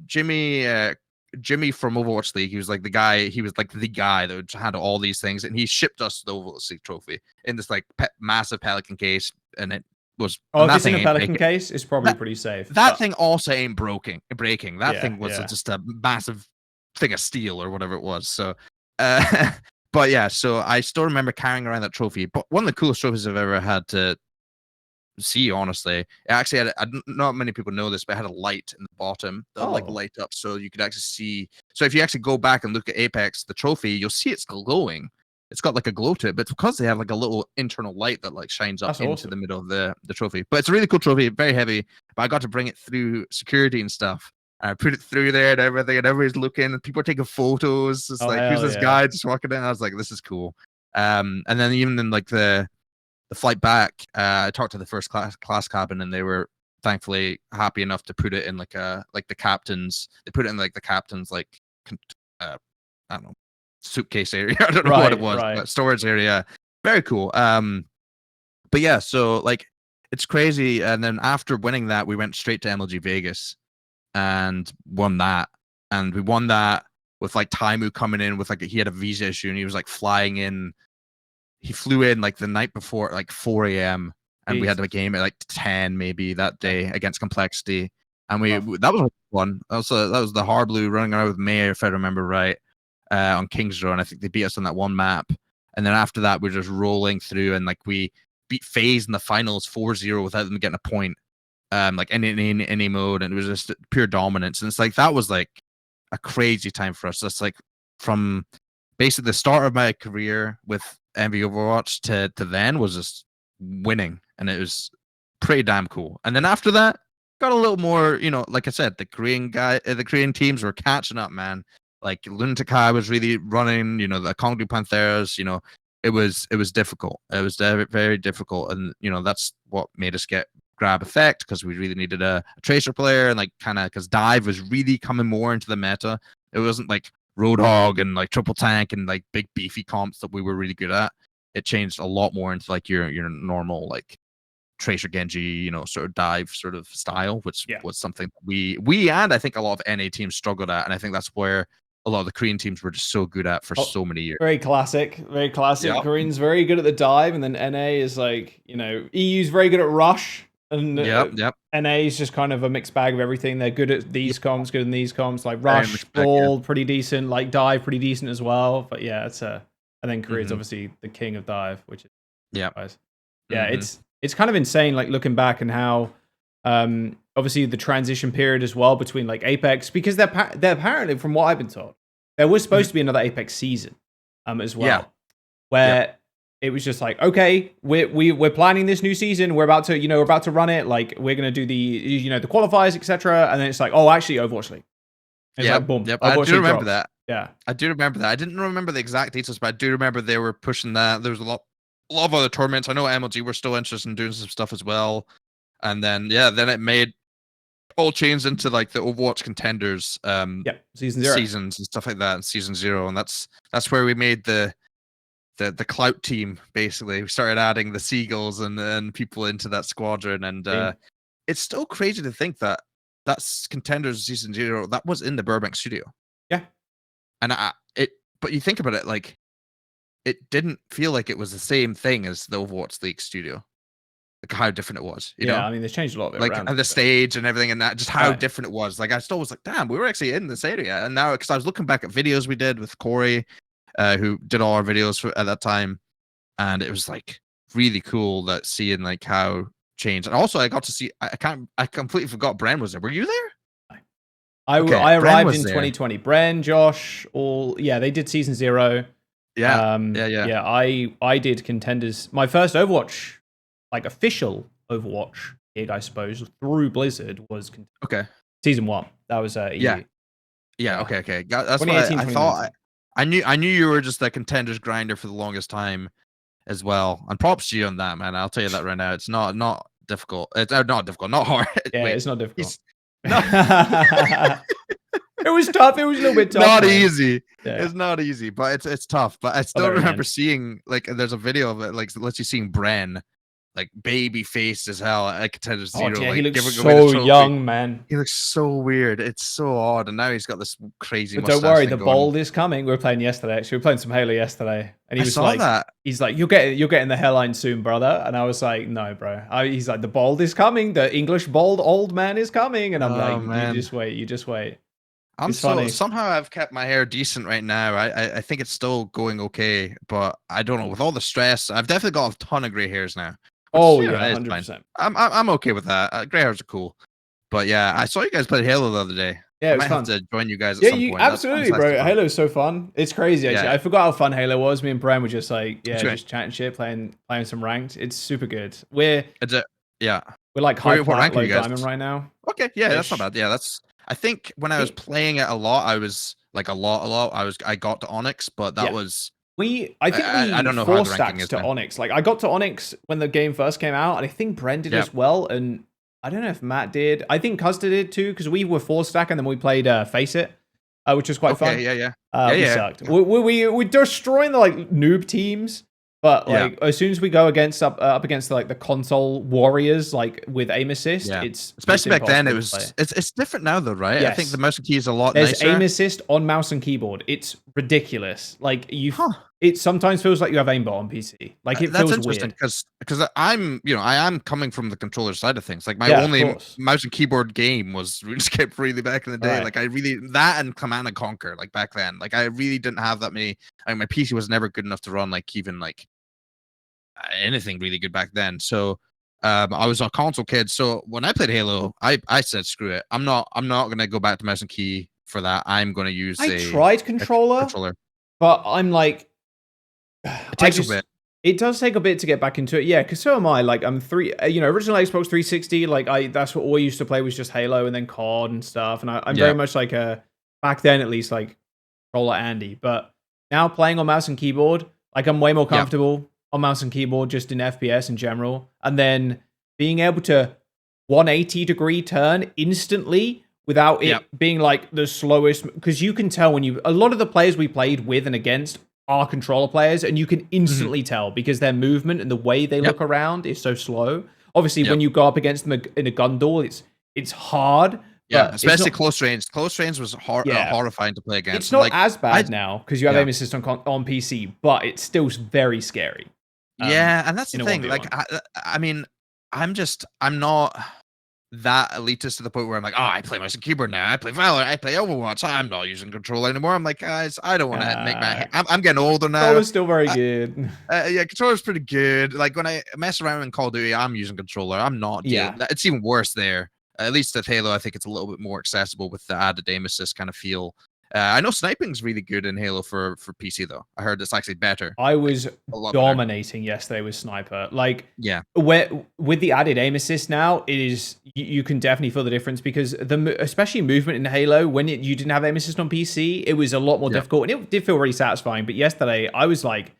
Jimmy from Overwatch League. He was like the guy that had all these things, and he shipped us the Overwatch League trophy in this like massive Pelican case, and it was. Oh, if it's in a Pelican case, it's probably pretty safe. That thing also ain't breaking. That thing was just a massive thing of steel or whatever it was. So, but yeah, so I still remember carrying around that trophy. But one of the coolest trophies I've ever had to see, honestly, it actually had not many people know this, but it had a light in the bottom that would like light up, so you could actually see. So if you actually go back and look at Apex, the trophy, you'll see it's glowing. It's got like a glow to it, but it's because they have like a little internal light that like shines up into the middle of the trophy. But it's a really cool trophy, very heavy. But I got to bring it through security and stuff. And I put it through there and everything, and everybody's looking, and people are taking photos. It's Oh, like, who's hell this yeah. guy just walking in? I was like, this is cool. And then even in like the flight back, I talked to the first class cabin, and they were thankfully happy enough to put it in like the captain's. They put it in like the captain's like I don't know, suitcase area. I don't know what it was, but storage area. Very cool. But yeah, so like it's crazy. And then after winning that, we went straight to MLG Vegas and won that. And we won that with like TazMo coming in with like he had a visa issue and he was like flying in. He flew in like the night before at like 4 a.m. and we had a game at like 10 maybe that day against Complexity. And that was fun. Also, that was the Hard Blue running around with Mayor, if I remember right, on Kings Row. And I think they beat us on that one map. And then after that, we're just rolling through and like we beat FaZe in the finals 4-0 without them getting a point. Like any mode, and it was just pure dominance. And it's like that was like a crazy time for us. That's like from basically the start of my career with MV Overwatch to then was just winning, and it was pretty damn cool. And then after that, got a little more, like I said, the Korean teams were catching up, man. Like Lunatikai was really running, the Kongdu Panthers, it was difficult. It was very, very difficult, and that's what made us grab effect, because we really needed a tracer player, and like kind of because dive was really coming more into the meta. It wasn't like Roadhog and like triple tank and like big beefy comps that we were really good at. It changed a lot more into like your normal like tracer Genji, sort of dive sort of style, which was something we and I think a lot of NA teams struggled at, and I think that's where a lot of the Korean teams were just so good at for so many years. Very classic. Yep. Korean's very good at the dive, and then NA is like, EU's very good at rush, and NA is just kind of a mixed bag of everything. They're good at these comps, good in these comps, like rush, ball, pretty decent, like dive, pretty decent as well. But yeah, and then Korea's obviously the king of dive, which is it's kind of insane, like looking back and how obviously the transition period as well between like Apex, because they're apparently, from what I've been told, there was supposed to be another Apex season as well, where it was just like, okay, we're planning this new season, we're about to run it, like we're gonna do the the qualifiers, etc. And then it's like, oh, actually Overwatch League. It's like boom. I do remember that. Yeah, I do remember that. I didn't remember the exact details, but I do remember they were pushing that. There was a lot of other tournaments. I know MLG were still interested in doing some stuff as well. And then then it made all changed into like the Overwatch contenders season 0 seasons and stuff like that, and season 0. And that's where we made the clout team. Basically, we started adding the Seagulls and people into that squadron. And it's still crazy to think that that's contenders season 0 that was in the Burbank studio. And but you think about it, like it didn't feel like it was the same thing as the Overwatch League studio. Like how different it was, you know? I mean, they've changed a lot of it like around. And the stage and everything, and that just how different it was. Like I still was like, damn, we were actually in this area. And now, because I was looking back at videos we did with Corey, who did all our videos at that time, and it was like really cool that seeing like how changed. And also, I got to see. I completely forgot Bren was there. Were you there? I arrived in 2020. Bren, Josh, they did season 0. I did contenders. My first Overwatch, like official Overwatch gig, I suppose, through Blizzard was season 1. That was EU. Okay. That's what I thought. I knew you were just a contenders grinder for the longest time as well. And props to you on that, man. I'll tell you that right now. It's not difficult. It's not difficult, not hard. It's not difficult. It was tough. It was a little bit tough. Not easy. It's not easy, but it's tough. But I still remember seeing, like, there's a video of it, like, lets you seeing Bren, like, baby faced as hell at Contender 0. Yeah, like, he looks so young, man. He looks so weird. It's so odd. And now he's got this crazy mustache. Don't worry, the bald is coming. We were playing yesterday, actually. We were playing some Halo yesterday. And he was like, he's like, you're getting the hairline soon, brother. And I was like, no, bro. He's like, the bald is coming. The English bald old man is coming. And I'm like, man. You just wait. Somehow I've kept my hair decent right now. I think it's still going okay, but I don't know. With all the stress, I've definitely got a ton of gray hairs now. Which, 100%. I'm okay with that. Gray hairs are cool. But yeah, I saw you guys play Halo the other day. Yeah, it was I might fun. have to join you guys at some point. Absolutely, bro. Halo's so fun. It's crazy, actually. I forgot how fun Halo was. Me and Brian were just like, just chatting shit, playing some ranked. It's super good. We're like high plat, low diamond right now. Okay, yeah, that's not bad. Yeah, I think when I was playing it a lot, I was like a lot. I got to Onyx, but that was I think I we don't know how four the ranking stacked is to now. Onyx. Like I got to Onyx when the game first came out, and I think Bren did Yep. as well. And I don't know if Matt did. I think Custer did too, because we were four stack, and then we played Face It, which was quite fun. We sucked. We're destroying the like noob teams, but like as soon as we go against up against like the console warriors, like with aim assist, it's especially back then. impossible It's different now though, right? Yes. I think the mouse and key is a lot There's nicer. aim assist on mouse and keyboard. It's ridiculous. Like it sometimes feels like you have aimbot on PC. Like it That's feels interesting weird. because I'm I am coming from the controller side of things. Like my only mouse and keyboard game was RuneScape really back in the day. Right. Like I really that and Command and Conquer like back then. Like I really didn't have that many. I mean, my PC was never good enough to run like even like anything really good back then. So I was a console kid. So when I played Halo, I said screw it. I'm not gonna go back to mouse and key for that. I'm gonna use I tried controller, but I'm like it takes a bit. It does take a bit to get back into it, yeah. Because so am I. Like I'm original Xbox 360. Like that's what all I used to play was just Halo and then COD and stuff. And I'm very much like back then at least like controller Andy. But now playing on mouse and keyboard, like I'm way more comfortable on mouse and keyboard just in FPS in general. And then being able to 180-degree turn instantly without it being like the slowest, because you can tell when a lot of the players we played with and against are controller players, and you can instantly tell because their movement and the way they look around is so slow. Obviously, when you go up against them in a gun duel, it's hard. Yeah, especially close range. Close range was horrifying to play against. It's not as bad now because you have aim assist on PC, but it's still very scary. And that's the thing. Like, I mean, I'm not that elitist to the point where I'm like, oh, I play mouse and keyboard now. I play Valorant. I play Overwatch. I'm not using controller anymore. I'm like, guys, I don't want to make my. I'm getting older now. Controller's still very good. Controller's pretty good. Like when I mess around in Call of Duty, I'm using controller. I'm not. It's even worse there. At least at Halo, I think it's a little bit more accessible with the added aim assist kind of feel. I know sniping's really good in Halo for PC though. I heard it's actually better. I was dominating yesterday with sniper. Like with the added aim assist now, it is you can definitely feel the difference because especially movement in Halo when you didn't have aim assist on PC, it was a lot more difficult and it did feel really satisfying. But yesterday, I was like,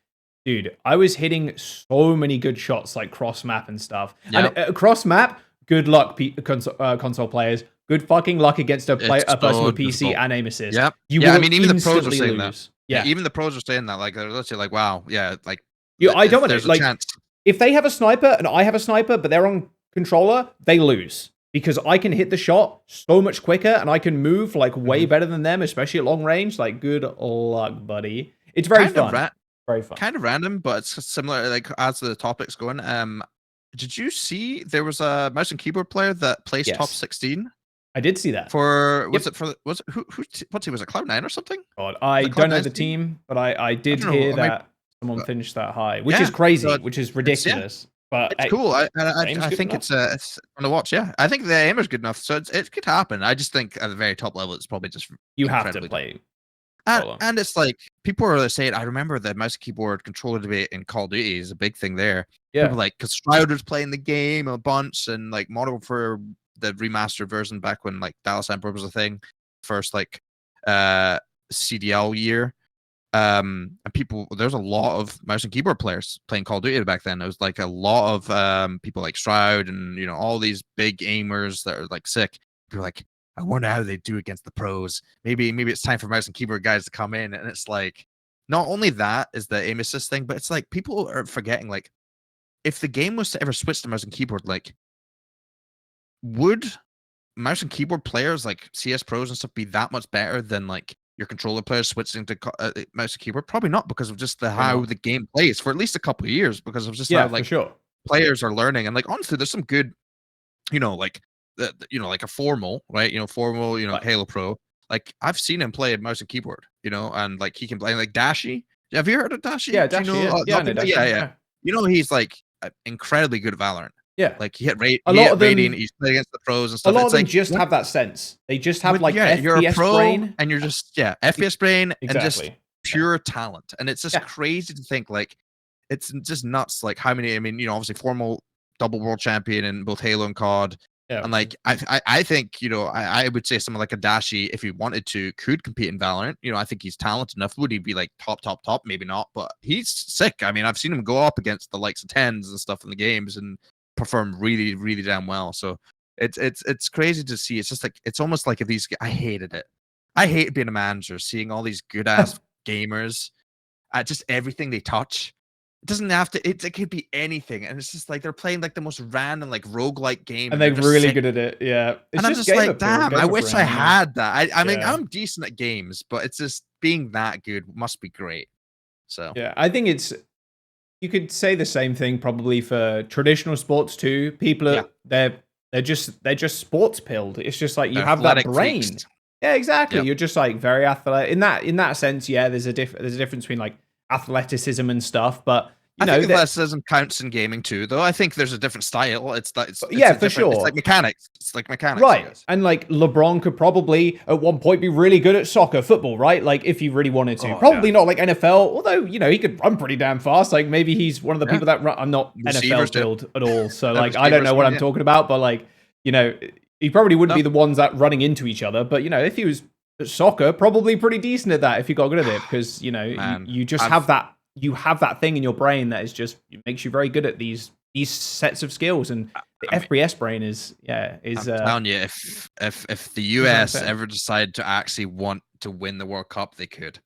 dude, I was hitting so many good shots like cross map and stuff. And cross map, good luck, console players. Good fucking luck against a person with PC and aim assist. Yep. You will I mean, even the pros are saying lose. that. Yeah, even the pros are saying that. Like they're literally like, wow, like I don't want to like chance. If they have a sniper and I have a sniper, but they're on controller, they lose because I can hit the shot so much quicker and I can move like way better than them, especially at long range. Like, good luck, buddy. It's very fun. Very fun. Kind of random, but it's similar. Like as the topic's going, did you see there was a mouse and keyboard player that placed top 16? I did see that. Was it what team was it? Cloud9 or something? God, I don't know the team, but I did hear that someone finished that high, which is crazy, which is ridiculous. But it's cool. I think it's fun to watch. Yeah, I think the aim is good enough, so it could happen. I just think at the very top level, it's probably just you have to play. And it's like people are saying, I remember the mouse and keyboard controller debate in Call of Duty is a big thing there. Yeah, people like because Strider's playing the game a bunch, and like Model for the remastered version back when like Dallas Emperor was a thing, first like CDL year. And there's a lot of mouse and keyboard players playing Call of Duty back then. It was like a lot of people like Shroud and all these big aimers that are like sick. People are like, I wonder how they do against the pros. Maybe it's time for mouse and keyboard guys to come in. And it's like, not only that is the aim assist thing, but it's like people are forgetting like if the game was to ever switch to mouse and keyboard, like would mouse and keyboard players like CS pros and stuff be that much better than like your controller players switching to mouse and keyboard? Probably not, because of just how the game plays for at least a couple of years, because of just how like players are learning. And like honestly, there's some good, like like a Formal, right? Formal, Halo Pro. Like I've seen him play mouse and keyboard, and like he can play like Dashi. Have you heard of Dashi? Yeah, Dashi. Yeah. He's like incredibly good at Valorant. Yeah, like he hit rating. He's playing against the pros and stuff. A lot of them just have that sense. They just have like FPS you're a pro brain, and you're just FPS brain and just pure talent. And it's just crazy to think like it's just nuts. Like how many? I mean, obviously Formal double world champion in both Halo and COD. Yeah, And like I think, you know, I would say someone like a Dashi, if he wanted to, could compete in Valorant. You know, I think he's talented enough. Would he be like top? Maybe not, but he's sick. I mean, I've seen him go up against the likes of tens and stuff in the games and perform really damn well. So it's crazy to see. It's just like it's almost like if these I hated it. I hate being a manager, seeing all these good ass gamers at just everything they touch. It doesn't have to. It could be anything, and it's just like they're playing like the most random, like roguelike game, and and they're they're just really sick. good at it. Yeah, it's And I'm just just game like, appeal, damn, I game wish I brain, you know? had that. I mean, Yeah. I'm decent at games, but it's just being that good must be great. So Yeah, I think it's you could say the same thing probably for traditional sports too. People yeah, are they're just sports pilled. It's just like you they're have that athletic freaks. brain. Yeah, exactly. Yep. You're just like very athletic in that sense. Yeah, there's a difference between like athleticism and stuff, but you I know think that athleticism counts in gaming too, though. I think there's a different style. It's that it's yeah, a for different. It's like sure. mechanics. It's like mechanics, I Right. guess. And like LeBron could probably at one point be really good at soccer, football, right? Like if he really wanted to. Oh yeah, Probably not like NFL, although, you know, he could run pretty damn fast. Like maybe he's one of the yeah. people that run. I'm not Receivers NFL do. build at all. So like I don't Receivers, know what I'm yeah. talking about, but like, you know, he probably wouldn't No, be the ones that running into each other. But you know, if he was at soccer, probably pretty decent at that if he got good at it. Because, you know, man, you just I've have that thing in your brain that is just it makes you very good at these sets of skills. And the I mean, FPS brain is I'm telling you, if the it's US insane. ever decided to actually want to win the World Cup, they could.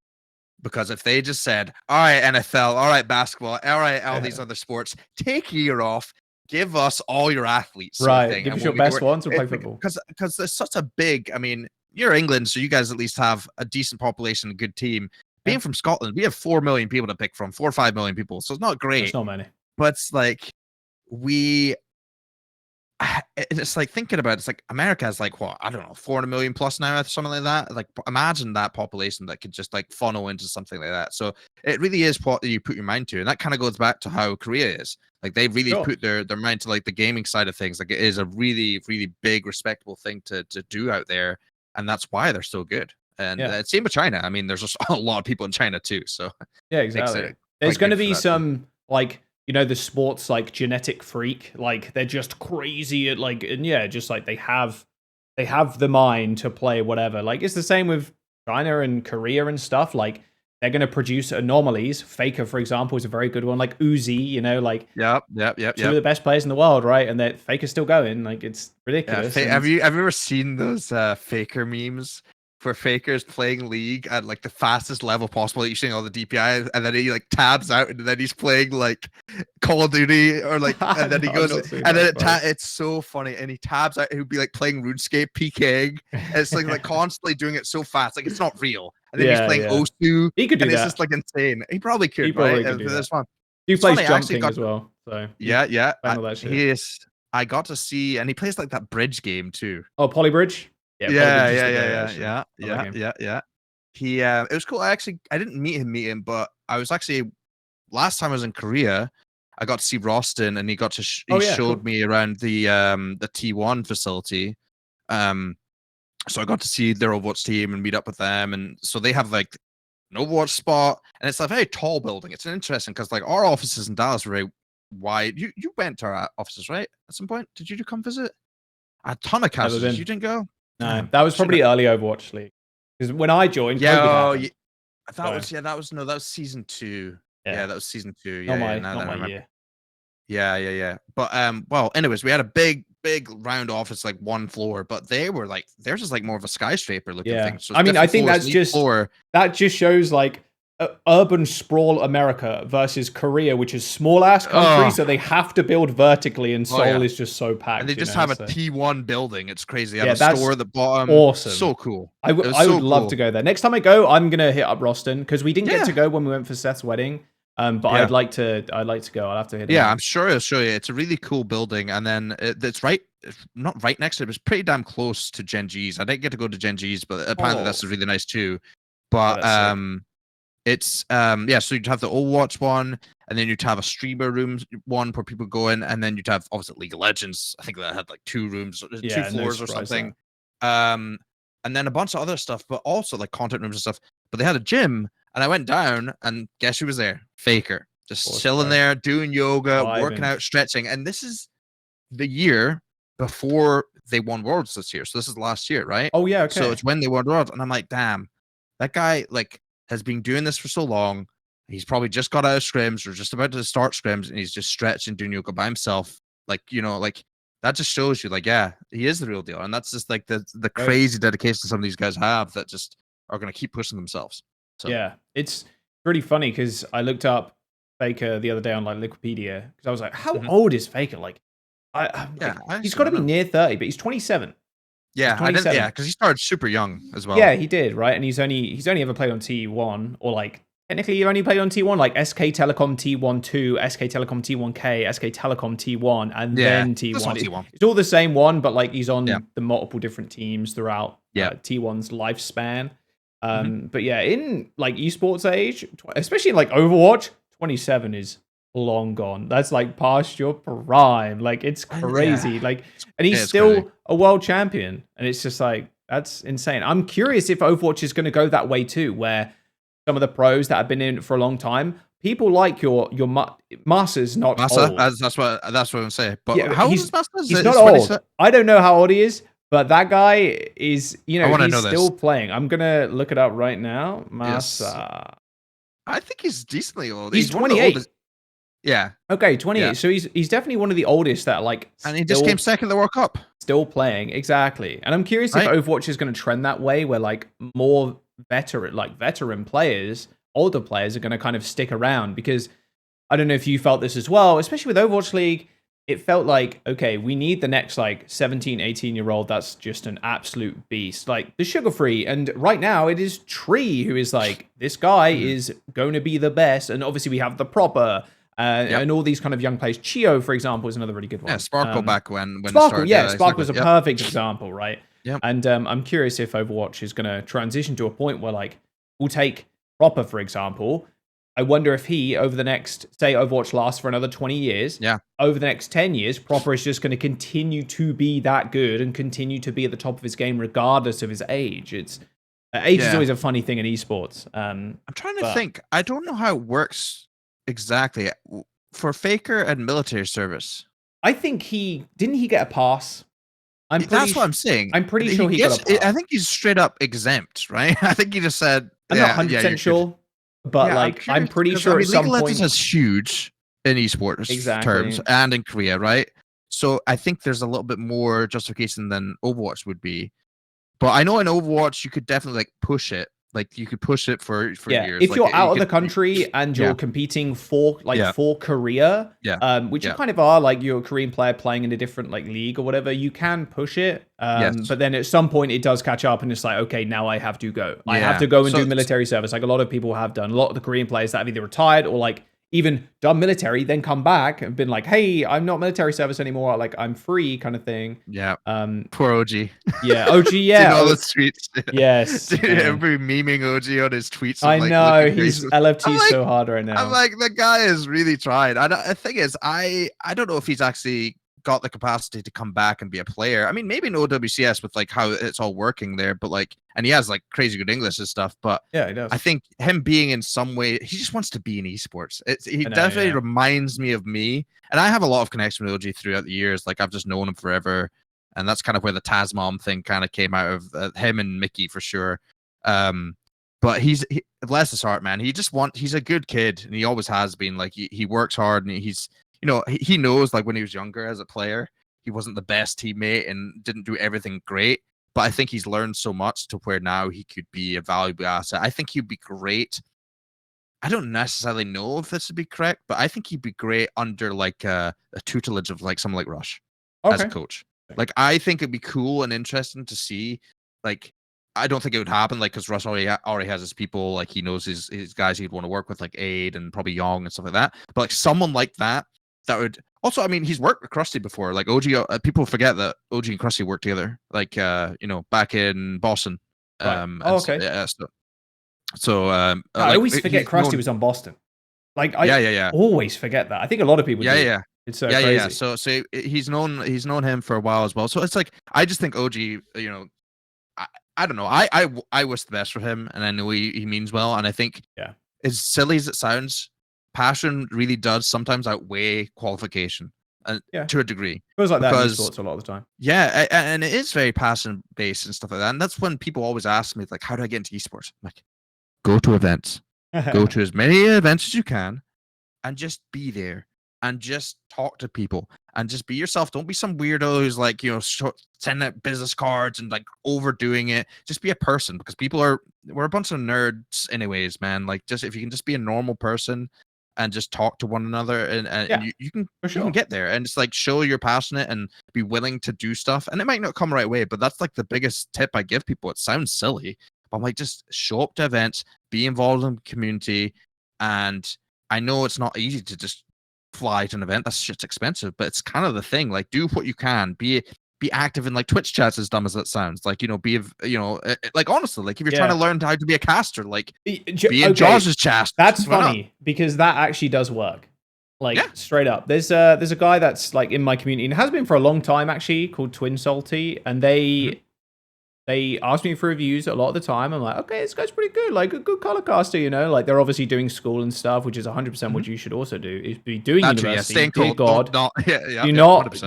Because if they just said, all right, NFL, all right, basketball, all right, all these other sports, take a year off, give us all your athletes, sort of Right. thing. Give And us your we'll make it best work. ones and play football. Because there's such a big, I mean, you're England, so you guys at least have a decent population, a good team. Yeah. Being from Scotland, we have 4 million people to pick from, 4 or 5 million people. So it's not great. There's not many. But it's like, it's like thinking about it, it's like America is like what, I don't know, 400 million plus now or something like that. Like imagine that population that could just like funnel into something like that. So it really is what you put your mind to, and that kind of goes back to how Korea is. Like they really Sure. put their mind to like the gaming side of things. Like it is a really big respectable thing to do out there, and that's why they're so good. And Yeah. same with China. I mean, there's just a lot of people in China too, so Yeah, makes exactly. it There's quite going to good for be that too. some like you know the sports like genetic freak, like they're just crazy at like and yeah, just like they have the mind to play whatever. Like it's the same with China and Korea and stuff. Like they're going to produce anomalies. Faker, for example, is a very good one. Like Uzi, you know, like Yep. two of the best players in the world, right? And that Faker's still going. Like it's Yeah, ridiculous. have you ever seen those Faker memes where Faker's playing League at like the fastest level possible? You're seeing all the DPI, and then he like tabs out, and then he's playing like Call of Duty, or like, and then he No, I've goes, not seen and then that, it's so funny, and he tabs out. He'd be like playing RuneScape, PKing, and it's like constantly doing it so fast, like it's not real. And then he's Yeah, playing yeah. Osu, He could do and it's that. just like insane. He probably could, He probably right? could do That's that. fun. He It's plays funny. I actually jumping got as well. So yeah. playing all that shit. He is. I got to see, and he plays like that bridge game too. Oh, Polybridge? Yeah, Polybridge is the goat, actually. I love that game. Yeah. He it was cool. I didn't meet him, but I was actually last time I was in Korea, I got to see Roston, and he got to he showed Cool. me around the T1 facility. So I got to see their Overwatch team and meet up with them, and so they have like an Overwatch spot, and it's a very tall building. It's interesting because like our offices in Dallas are very wide. You went to our offices, right? At some point, did you come visit? A ton of castles. You didn't go? No, that was probably early Overwatch League. Because when I joined, COVID happened. That was season 2. Yeah, that was season 2. Yeah, not my year. Yeah. But well, anyways, we had a big round office, like one floor, but they were like theirs is like more of a skyscraper looking thing. So I mean, I think that's that just shows like urban sprawl America versus Korea, which is small ass country, so they have to build vertically, and Seoul is just so packed. And they just have a T1 building. It's crazy. They have a store at the bottom. Awesome. So cool. I would love to go there. Next time I go, I'm gonna hit up Roston because we didn't get to go when we went for Seth's wedding. But I'd like to go. I'll have to hit it. Yeah, I'm sure I'll show you. It's a really cool building, and then it's not right next to it. It's pretty damn close to Gen G's. I didn't get to go to Gen G's, but apparently that's really nice too. But it's so you'd have the Overwatch one, and then you'd have a streamer room one where people go in, and then you'd have obviously League of Legends. I think that had like 2 rooms, 2 floors or something. And then a bunch of other stuff, but also like content rooms and stuff. But they had a gym, and I went down, and guess who was there? Faker, just chilling there, doing yoga, working out, stretching. And this is the year before they won Worlds this year. So this is last year, right? Oh yeah, So okay. it's when they won Worlds, and I'm like, damn, that guy like has been doing this for so long. He's probably just got out of scrims or just about to start scrims, and he's just stretching doing yoga by himself. Like, you know, like that just shows you, like, yeah, he is the real deal, and that's just like the Right. crazy dedication some of these guys have that just are going to keep pushing themselves. So Yeah, it's really funny because I looked up Faker the other day on like Wikipedia because I was like, how Mhm. old is Faker? Like, I'm Yeah, like, I he's actually got to don't be know. near 30, but he's 27. He's Yeah, I didn't. 27. Yeah, because he started super young as well. Yeah, he did, right? And he's only ever played on T1, or like technically he only played on T1, like SK Telecom T1 2, SK Telecom T1K, SK Telecom T1, and Yeah, then that's all T1. T1. It's all the same one, but like he's Yeah, on the multiple different teams throughout yeah. T1's lifespan. Mhm. But yeah, in like esports age, especially in like Overwatch, 27 is long gone. That's like past your prime. Like it's Yeah, crazy. Like, and he's it's crazy. still a world champion, and it's just like that's insane. I'm curious if Overwatch is going to go that way too, where some of the pros that have been in it for a long time, people like your Master's not Massa, old. that's what I'm saying. But Yeah, how old is Massa? Is he's it not is old. 27? I don't know how old he is, but that guy is, I want to he's know this. still playing. I'm gonna look it up right now. Yes, Massa. I think he's decently old. He's He's one of the 28. oldest. Yeah, Okay, yeah, 28. So he's definitely one of the oldest that like and he just came second in the World Cup, still playing. Exactly. And I'm curious if right? Overwatch is going to trend that way where like more veteran players, older players are going to kind of stick around because I don't know if you felt this as well, especially with Overwatch League. It felt like, okay, we need the next like 17, 18-year-old that's just an absolute beast. Like the sugar free. And right now it is Tree who is like, this guy Mhm. is going to be the best. And obviously we have the proper Yep. and all these kind of young players. Chio, for example, is another really good Yeah, one. Sparkle back when it Sparkle, started. yeah, Yeah, Sparkle was exactly. a Yep. perfect example, right? Yep. And I'm curious if Overwatch is going to transition to a point where, like, we'll take Proper, for example. I wonder if he, over the next, say, Overwatch lasts for another 20 years. Yeah. Over the next 10 years, Proper is just going to continue to be that good and continue to be at the top of his game, regardless of his age. Age is Yeah. always a funny thing in esports. I'm trying to think. I don't know how it works exactly for Faker and military service. I think he get a pass. That's what I'm saying. I'm pretty He sure he got a gets. pass. I think he's straight up exempt, right? I think he just said, I'm not "Yeah, 100% you're good." sure, but Yeah, I'm like I'm curious pretty because I sure at mean, League some of Legends point. is huge in esports terms Exactly. and in Korea, right? So I think there's a little bit more justification than Overwatch would be. But I know in Overwatch you could definitely like push it. Like you could push it for Yeah, years. if Like you're you out of the could. country and Yeah, you're competing for yeah, for Korea, yeah, which you yeah. kind of are, like you're a Korean player playing in a different like league or whatever, you can push it. Yes. But then at some point it does catch up and it's like, okay, now I have to go. I have Yeah. to go and do So military service. Like a lot of people have done. A lot of the Korean players that have either retired or like even done military, then come back and been like, hey, I'm not military service anymore. Like I'm free, kind of thing. yeah. Um, Poor OG. yeah, OG, Seeing yeah, all the tweets. yes, Dude, man. everybody memeing OG on his tweets of I like looking know crazy. he's I'm LFT like, so hard right I'm now. like, the guy is really trying. The thing is, I don't know if he's actually got the capacity to come back and be a player. I mean, maybe in OWCS with like how it's all working there, but like, and he has like crazy good English and stuff. But Yeah, he does. I think him being in some way, he just wants to be in esports. He I know, definitely yeah. reminds me of me, and I have a lot of connection with OG throughout the years. Like I've just known him forever, and that's kind of where the TazMo thing kind of came out of him and Mickey for sure. But bless his heart, man. He's a good kid, and he always has been. Like he works hard, and he's he knows like when he was younger as a player, he wasn't the best teammate and didn't do everything great. But I think he's learned so much to where now he could be a valuable asset. I think he'd be great. I don't necessarily know if this would be correct, but I think he'd be great under like a tutelage of like someone like Rush as a Okay. coach. Like I think it'd be cool and interesting to see. Like I don't think it would happen, like because Russ already has his people. Like he knows his guys he'd want to work with, like Aid and probably Young and stuff like that. But like someone like that would also. I mean, he's worked with Krusty before. Like OG, people forget that OG and Krusty worked together. Like back in Boston. Right. Oh, okay. I Like always forget he's Krusty known. was on Boston. Like Yeah. always forget that. I think a lot of people do. Yeah. It's so Yeah. crazy. So he's known him for a while as well. So it's like I just think OG, I don't know. I wish the best for him, and I know he means well. And I think, Yeah. as silly as it sounds, passion really does sometimes outweigh qualification. Yeah. to a degree. Feels like that in Because esports a lot of the time. yeah, and it is very passion based and stuff like that. And that's when people always ask me like, how do I get into esports? I'm like, go to events, go to as many events as you can, and just be there and just talk to people and just be yourself. Don't be some weirdo who's like, sending out business cards and like overdoing it. Just be a person, because we're a bunch of nerds anyways, man. Like, just if you can just be a normal person and just talk to one another, and Yeah, you for you sure. can get there, and just like show you're passionate and be willing to do stuff. And it might not come right away, but that's like the biggest tip I give people. It sounds silly, but I'm like, just show up to events, be involved in the community. And I know it's not easy to just fly to an event. That's shit's expensive, but it's kind of the thing. Like, do what you can. Be active in like Twitch chats, as dumb as that sounds. Like, like honestly, like if you're trying to learn how to be a caster, like be in Jaws' chat. That's funny because that actually does work. Like straight up. There's a guy that's like in my community and has been for a long time actually, called Twin Salty, and they ask me for reviews a lot of the time. I'm like, okay, this guy's pretty good, like a good color caster, Like they're obviously doing school and stuff, which is 100% what you should also do, is be doing university. Staying Dear cool. God,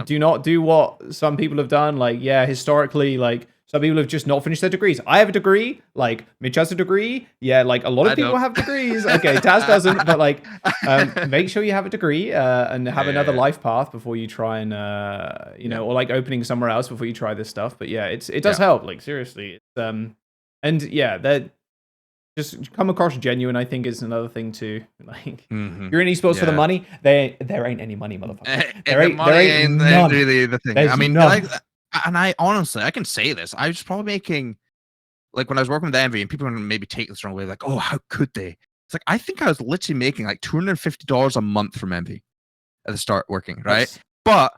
do not do what some people have done. Like, historically, like some people have just not finished their degrees. I have a degree, like Mitch has a degree. Yeah, like a lot of people have degrees. Okay, Taz doesn't, but like make sure you have a degree and have another life path before you try and or like opening somewhere else before you try this stuff. But yeah, it does help, like seriously. And yeah, that just come across genuine, I think, is another thing too. Like, you're in esports for the money. There ain't any money, motherfucker. There ain't none. Really the thing. There's I mean, none. and I honestly, I can say this. I was probably making, like, when I was working with Envy, and people are gonna maybe take this the wrong way, like, oh, how could they? It's like, I think I was literally making like $250 a month from Envy at the start working, right? But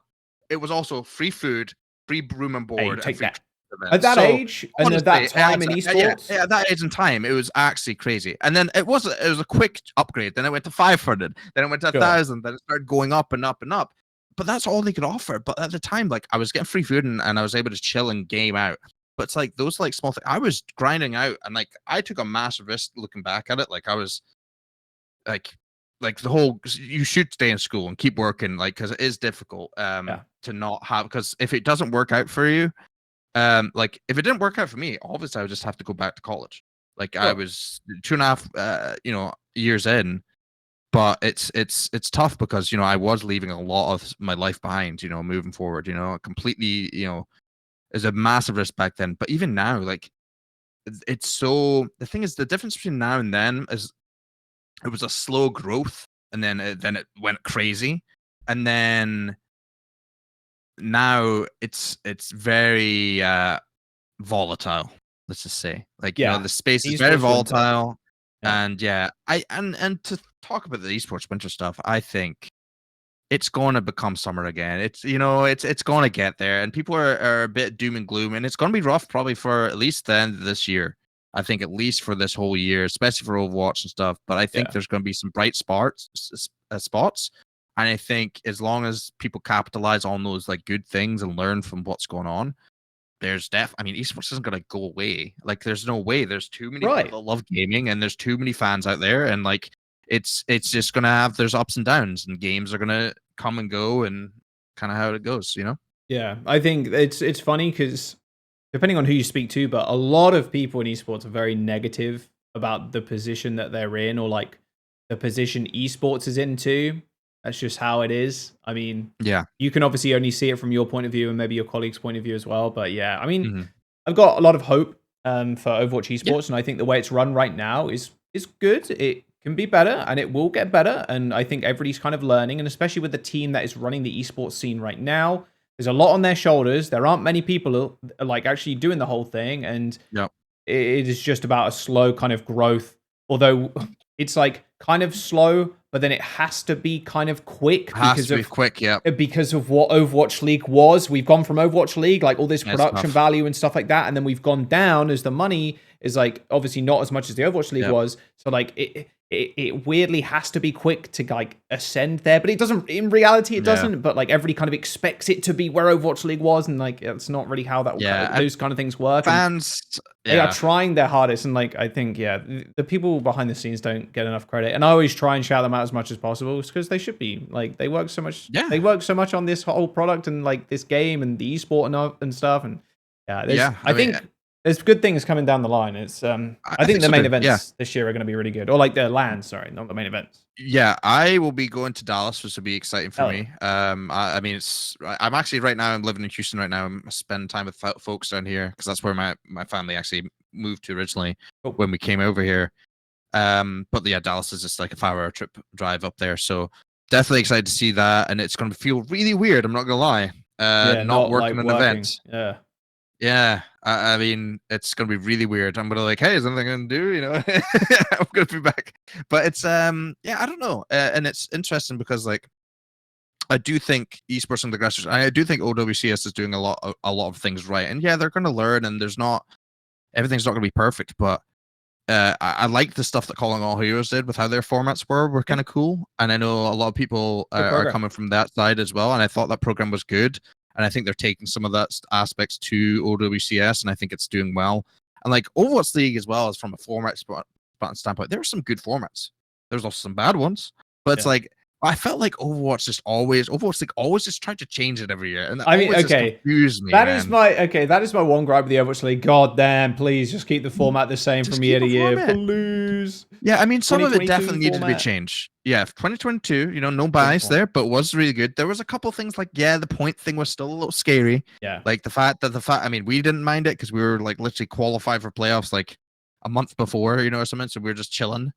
it was also free food, free room and board, and free events. At that age and at that time in esports, at that age and time, it was actually crazy. And then it was a quick upgrade. Then it went to 500. Then it went to 1,000. Then it started going up and up and up. But that's all they could offer. But at the time, like, I was getting free food and I was able to chill and game out. But it's like those like small things. I was grinding out, and like I took a massive risk looking back at it. Like, I was like the whole, you should stay in school and keep working, like, because it is difficult to not have, because if it doesn't work out for you, like if it didn't work out for me, obviously I would just have to go back to college. Like, I was 2.5 years in. But it's tough because, I was leaving a lot of my life behind, moving forward, completely, is a massive risk back then. But even now, like, it's so, the thing is, the difference between now and then is it was a slow growth, and then it went crazy. And then now it's very volatile, let's just say. Like, the space is very volatile. And and to talk about the esports winter stuff, I think it's going to become summer again. It's it's going to get there, and people are a bit doom and gloom, and it's going to be rough probably for at least the end of this year. I think at least for this whole year, especially for Overwatch and stuff. But I think there's going to be some bright spots, and I think as long as people capitalize on those like good things and learn from what's going on, there's esports isn't gonna go away. Like, there's no way. There's too many people that love gaming, and there's too many fans out there, and like it's just gonna have, there's ups and downs, and games are gonna come and go, and kind of how it goes, Yeah, I think it's funny because depending on who you speak to, but a lot of people in esports are very negative about the position that they're in, or like the position esports is into. That's just how it is. I mean, you can obviously only see it from your point of view and maybe your colleagues' point of view as well. But yeah, I mean, I've got a lot of hope for Overwatch Esports, and I think the way it's run right now is good. It can be better, and it will get better. And I think everybody's kind of learning, and especially with the team that is running the esports scene right now, there's a lot on their shoulders. There aren't many people like actually doing the whole thing, and it is just about a slow kind of growth. Although it's like kind of slow, but then it has to be kind of quick because of what Overwatch League was. We've gone from Overwatch League, like all this production value and stuff like that, and then we've gone down as the money is like obviously not as much as the Overwatch League was. So like it weirdly has to be quick to like ascend there, but it doesn't. In reality, it doesn't. But like everybody kind of expects it to be where Overwatch League was, and like it's not really how those kind of things work. Fans, they are trying their hardest, and like I think the people behind the scenes don't get enough credit, and I always try and shout them out as much as possible because they should be. Like they work so much. Yeah. They work so much on this whole product and like this game and the esport and stuff. And I think there's good things coming down the line. It's I think the main events this year are going to be really good, or like the LAN, sorry, not the main events. Yeah, I will be going to Dallas, which will be exciting for me. I mean, I'm actually right now. I'm living in Houston right now. I'm spending time with folks down here because that's where my family actually moved to originally when we came over here. But yeah, Dallas is just like a 5-hour trip drive up there, so definitely excited to see that. And it's going to feel really weird. I'm not gonna lie. Not working like an event. Yeah, I mean, it's gonna be really weird. I'm gonna like, hey, is anything gonna do? You know, I'm gonna be back. But it's yeah, I don't know, and it's interesting because like, I do think esports and aggressors. I do think OWCS is doing a lot of things right, and yeah, they're gonna learn, and everything's not gonna be perfect, but. I like the stuff that Calling All Heroes did with how their formats were kind of cool, and I know a lot of people are coming from that side as well, and I thought that program was good. And I think they're taking some of that aspects to OWCS, and I think it's doing well. And like Overwatch League as well, as from a format standpoint, there are some good formats. There's also some bad ones, but it's like I felt like Overwatch League always just tried to change it every year, and I mean, confused me. That is my one gripe with the Overwatch League. God damn, please just keep the format the same from year to year, please. Yeah, I mean, some of it definitely needed to be changed. Yeah, 2022, no bias there, but was really good. There was a couple things like, the point thing was still a little scary. Yeah. Like the fact, I mean, we didn't mind it because we were like literally qualified for playoffs like a month before, or something. So we were just chilling,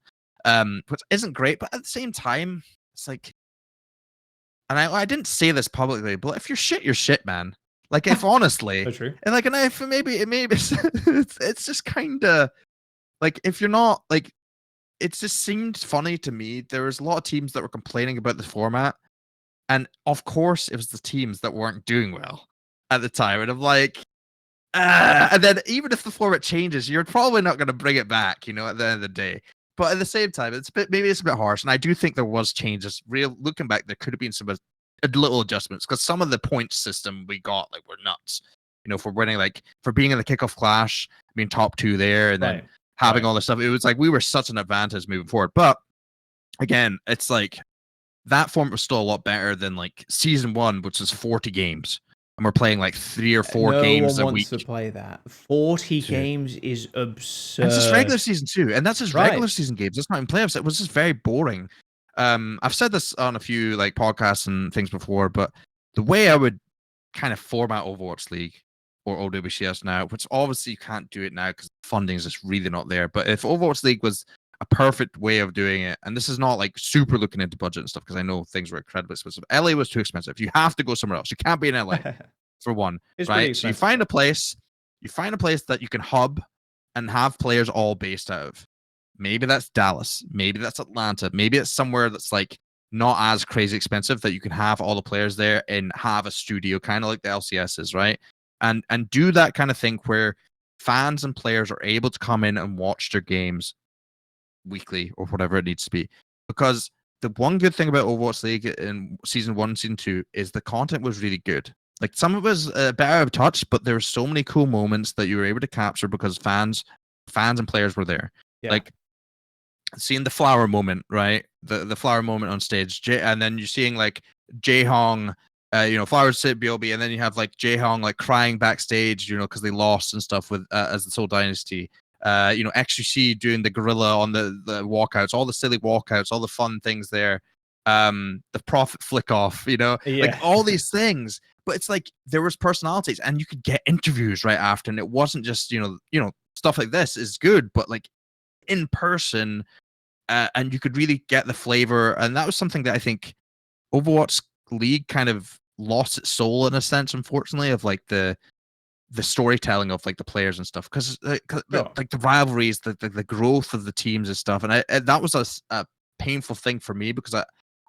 which isn't great. But at the same time, it's like, and I didn't say this publicly, but if you're shit, you're shit, man. Like if honestly, so true. And like, and if maybe it's just kind of like if you're not like. It just seemed funny to me. There was a lot of teams that were complaining about the format, and of course, it was the teams that weren't doing well at the time. And I'm like, and then even if the format changes, you're probably not going to bring it back, at the end of the day. But at the same time, maybe it's a bit harsh, and I do think there was changes. Looking back, there could have been some little adjustments because some of the point system we got were nuts. For winning, for being in the kickoff clash, being top 2 there, and then. Having all this stuff, it was like we were such an advantage moving forward. But again, it's like that form was still a lot better than like season 1, which is 40 games, and we're playing like 3 or 4 games a week. No one wants to play that. 40 games is absurd. It's just regular season 2, and that's just regular season games. It's not in playoffs. It was just very boring. I've said this on a few like podcasts and things before, but the way I would kind of format Overwatch League or OWCS now, which obviously you can't do it now because funding is just really not there. But if Overwatch League was a perfect way of doing it, and this is not like super looking into budget and stuff because I know things were incredibly expensive. LA was too expensive. You have to go somewhere else. You can't be in LA for one, right? So you find a place that you can hub and have players all based out of. Maybe that's Dallas. Maybe that's Atlanta. Maybe it's somewhere that's like not as crazy expensive that you can have all the players there and have a studio, kind of like the LCS is, right? And do that kind of thing where fans and players are able to come in and watch their games weekly or whatever it needs to be. Because the one good thing about Overwatch League in season 1, season 2 is the content was really good. Like some of it was better out of touch, but there were so many cool moments that you were able to capture because fans and players were there. Yeah. Like seeing the flower moment, right? The flower moment on stage, and then you're seeing like Jaehong. Flowers sit BLB, and then you have like Jaehong like crying backstage, because they lost and stuff with as the Seoul Dynasty. XQC doing the gorilla on the walkouts, all the silly walkouts, all the fun things there. The Prophet flick off, like all these things. But it's like there was personalities, and you could get interviews right after, and it wasn't just stuff like this is good, but like in person, and you could really get the flavor, and that was something that I think Overwatch League kind of lost its soul in a sense, unfortunately, of like the storytelling of like the players and stuff, because like the rivalries, the growth of the teams and stuff, and that was a painful thing for me because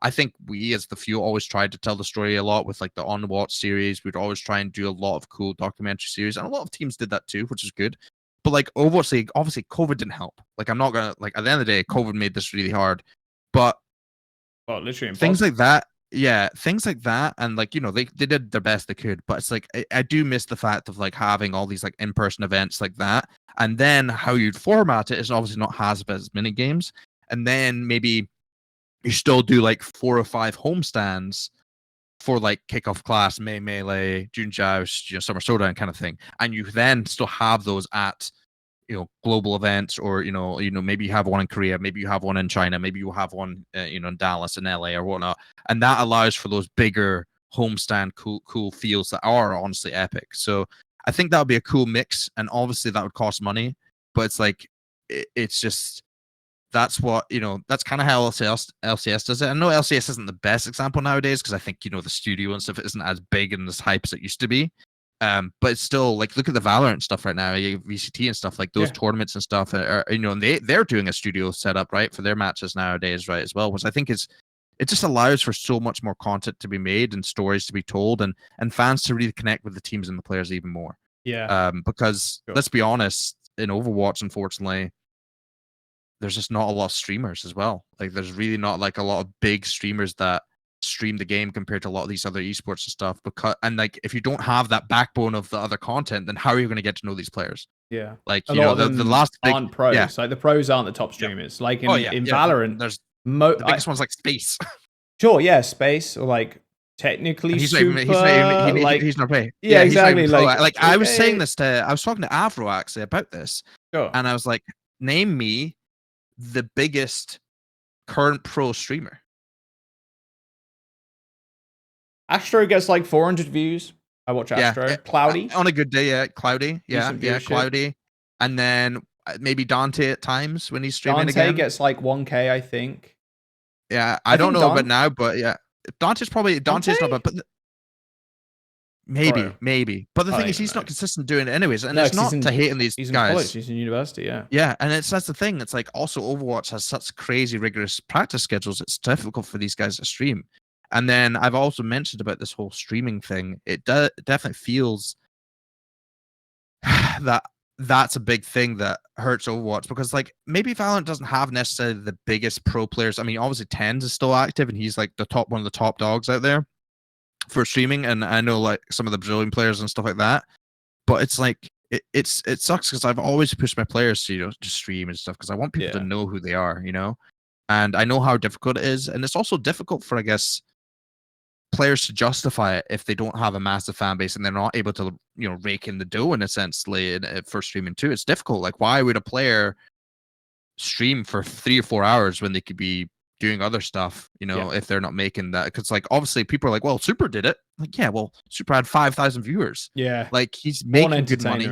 I think we as the few always tried to tell the story a lot with like the On Watch series. We'd always try and do a lot of cool documentary series, and a lot of teams did that too, which is good. But like Overwatch League, obviously COVID didn't help. Like I'm not gonna like at the end of the day, COVID made this really hard. But literally impossible. things like that, yeah, things like that, and like they did their best they could. But it's like I do miss the fact of like having all these like in-person events like that, and then how you'd format it is obviously not as many games, and then maybe you still do like 4 or 5 homestands for like kickoff class, May Melee, June Joust, Summer Showdown kind of thing, and you then still have those at global events, or maybe you have one in Korea, maybe you have one in China, maybe you have one in Dallas and LA or whatnot, and that allows for those bigger homestand cool fields that are honestly epic. So I think that would be a cool mix, and obviously that would cost money, but it's like it's just that's what that's kind of how LCS does it. I know LCS isn't the best example nowadays because I think the studio and stuff isn't as big and as hype as it used to be. But it's still like look at the Valorant stuff right now, VCT and stuff like those tournaments and stuff are and they're doing a studio setup right for their matches nowadays, right, as well, which I think it just allows for so much more content to be made and stories to be told and fans to really connect with the teams and the players even more. Because let's be honest, in Overwatch, unfortunately, there's just not a lot of streamers as well. Like there's really not like a lot of big streamers that stream the game compared to a lot of these other esports and stuff. And like if you don't have that backbone of the other content, then how are you going to get to know these players? Yeah, like a lot of them the last big, aren't pros. Like the pros aren't the top streamers. Like in Valorant, there's the biggest one's like Space. Sure, yeah, Space, or like technically he's super. He's not pay. Yeah, exactly. Like I was saying this I was talking to Avro actually about this, and I was like, name me the biggest current pro streamer. Astro gets like 400 views. I watch Astro. Cloudy on a good day, Cloudy, Cloudy, and then maybe Dante at times when he's streaming Dante again. Gets like 1K, I think. Yeah, I don't know about now, but yeah, Dante's not bad, but maybe. But the thing is, he's not consistent doing it anyways, and it's not to hate on these guys. In college, he's in university, yeah. Yeah, and that's the thing. It's like also Overwatch has such crazy rigorous practice schedules. It's difficult for these guys to stream. And then I've also mentioned about this whole streaming thing. It definitely feels that's a big thing that hurts Overwatch, because like maybe Valorant doesn't have necessarily the biggest pro players. I mean, obviously Tens is still active and he's like one of the top dogs out there for streaming, and I know like some of the Brazilian players and stuff like that. But it's like it sucks because I've always pushed my players to to stream and stuff because I want people to know who they are, and I know how difficult it is, and it's also difficult for, I guess, players to justify it if they don't have a massive fan base and they're not able to rake in the dough in a sense for streaming too. It's difficult. Like, why would a player stream for 3 or 4 hours when they could be doing other stuff, if they're not making that? Because like obviously people are like, well, Super did it. Like, yeah, well, Super had 5,000 viewers. Yeah, like he's making good money.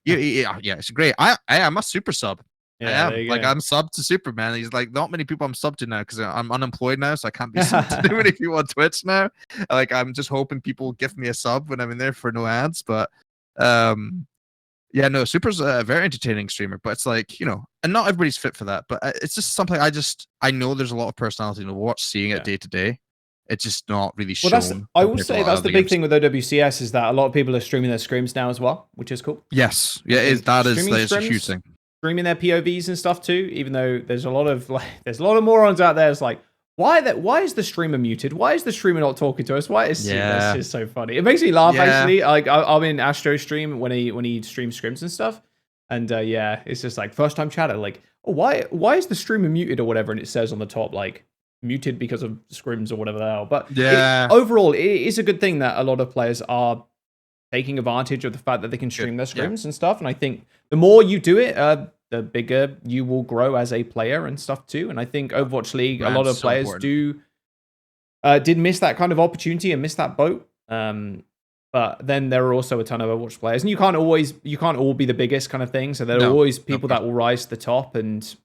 It's great. I'm a Super sub. Yeah, I'm subbed to Superman. He's like, not many people I'm subbed to now because I'm unemployed now, so I can't be subbed to too many people on Twitch now. Like, I'm just hoping people give me a sub when I'm in there for no ads. But Super's a very entertaining streamer, but it's like, and not everybody's fit for that. But it's just something I know there's a lot of personality in the watch, seeing it day to day. It's just not really shown. I will say that's the big thing with OWCS is that a lot of people are streaming their scrims now as well, which is cool. Yes, yeah, that is a huge thing. Streaming their POVs and stuff too, even though there's a lot of morons out there. It's like, why is the streamer muted? Why is the streamer not talking to us? Why is that's just so funny. It makes me laugh actually. Like I'm in Astro stream when he streams scrims and stuff, and it's just like first time chatter, like, oh, why is the streamer muted or whatever, and it says on the top like muted because of scrims or whatever the hell. But overall, it is a good thing that a lot of players are taking advantage of the fact that they can stream their scrims and stuff. And I think the more you do it, the bigger you will grow as a player and stuff too. And I think Overwatch League, a lot of players did miss that kind of opportunity and miss that boat. But then there are also a ton of Overwatch players, and you can't all be the biggest kind of thing. So there are always people that will rise to the top, and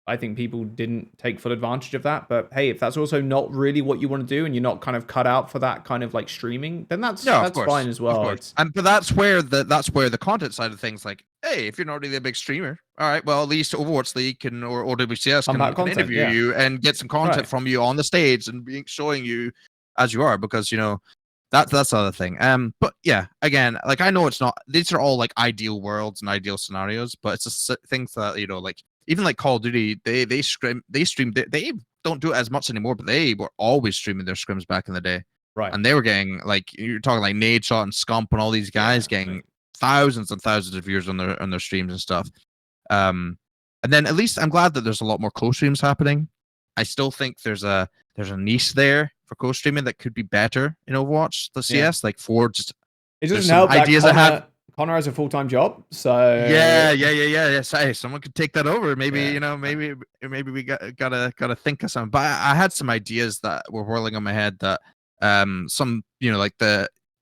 I think people didn't take full advantage of that. But hey, if that's also not really what you want to do, and you're not kind of cut out for that kind of like streaming, then that's fine as well. But that's where the content side of things, like, hey, if you're not really a big streamer, all right, well, at least Overwatch League or WCS can interview you and get some content from you on the stage and showing you as you are, because that's the other thing. But yeah, again, like I know it's not. These are all like ideal worlds and ideal scenarios, but it's just things that like even like Call of Duty, they stream they don't do it as much anymore, but they were always streaming their scrims back in the day, Right. and they were getting like you're talking like Nade Shot and Scump and all these guys getting thousands and thousands of viewers on their streams and stuff. And then at least I'm glad that there's a lot more co-streams happening. I still think there's a niche there for co-streaming that could be better in Overwatch, the CS, like for just it doesn't help that Connor has a full-time job, so yeah. Hey, someone could take that over. Maybe maybe we gotta think of something. But I had some ideas that were whirling on my head that some like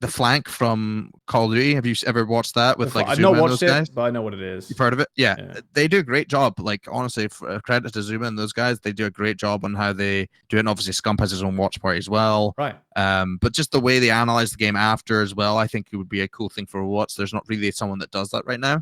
the flank from Call of Duty. Have you ever watched that with like I've Zuma not watched those guys? it, but I know what it is. You've heard of it? Yeah. They do a great job. Like honestly, credit to Zuma and those guys. They do a great job on how they do it. And obviously, Scump has his own watch party as well. Right. But just the way they analyze the game after as well, I think it would be a cool thing for Overwatch. There's not really someone that does that right now.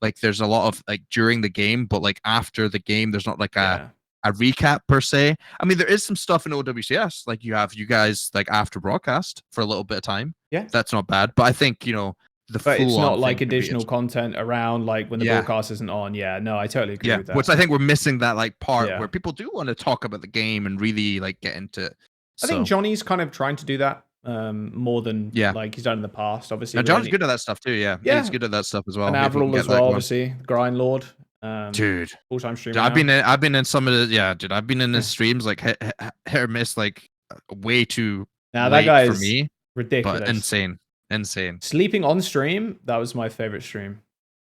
Like there's a lot of like during the game, but like after the game, there's not like a recap per se. I mean, there is some stuff in OWCS. Like you guys like after broadcast for a little bit of time. Yeah. That's not bad. But I think, but it's not like additional content around like when the broadcast isn't on. Yeah, no, I totally agree with that. Which I think we're missing that like part where people do want to talk about the game and really like get into it. I think Johnny's kind of trying to do that more than like he's done in the past. Obviously, and John's good at that stuff too. Yeah, he's good at that stuff as well. And Avril as well, obviously, Grind Lord. Dude, full-time streamer. I've been in some of the dude. I've been in the streams like hit or miss like way too. Now that guy for is me, ridiculous, but insane. Sleeping on stream, that was my favorite stream.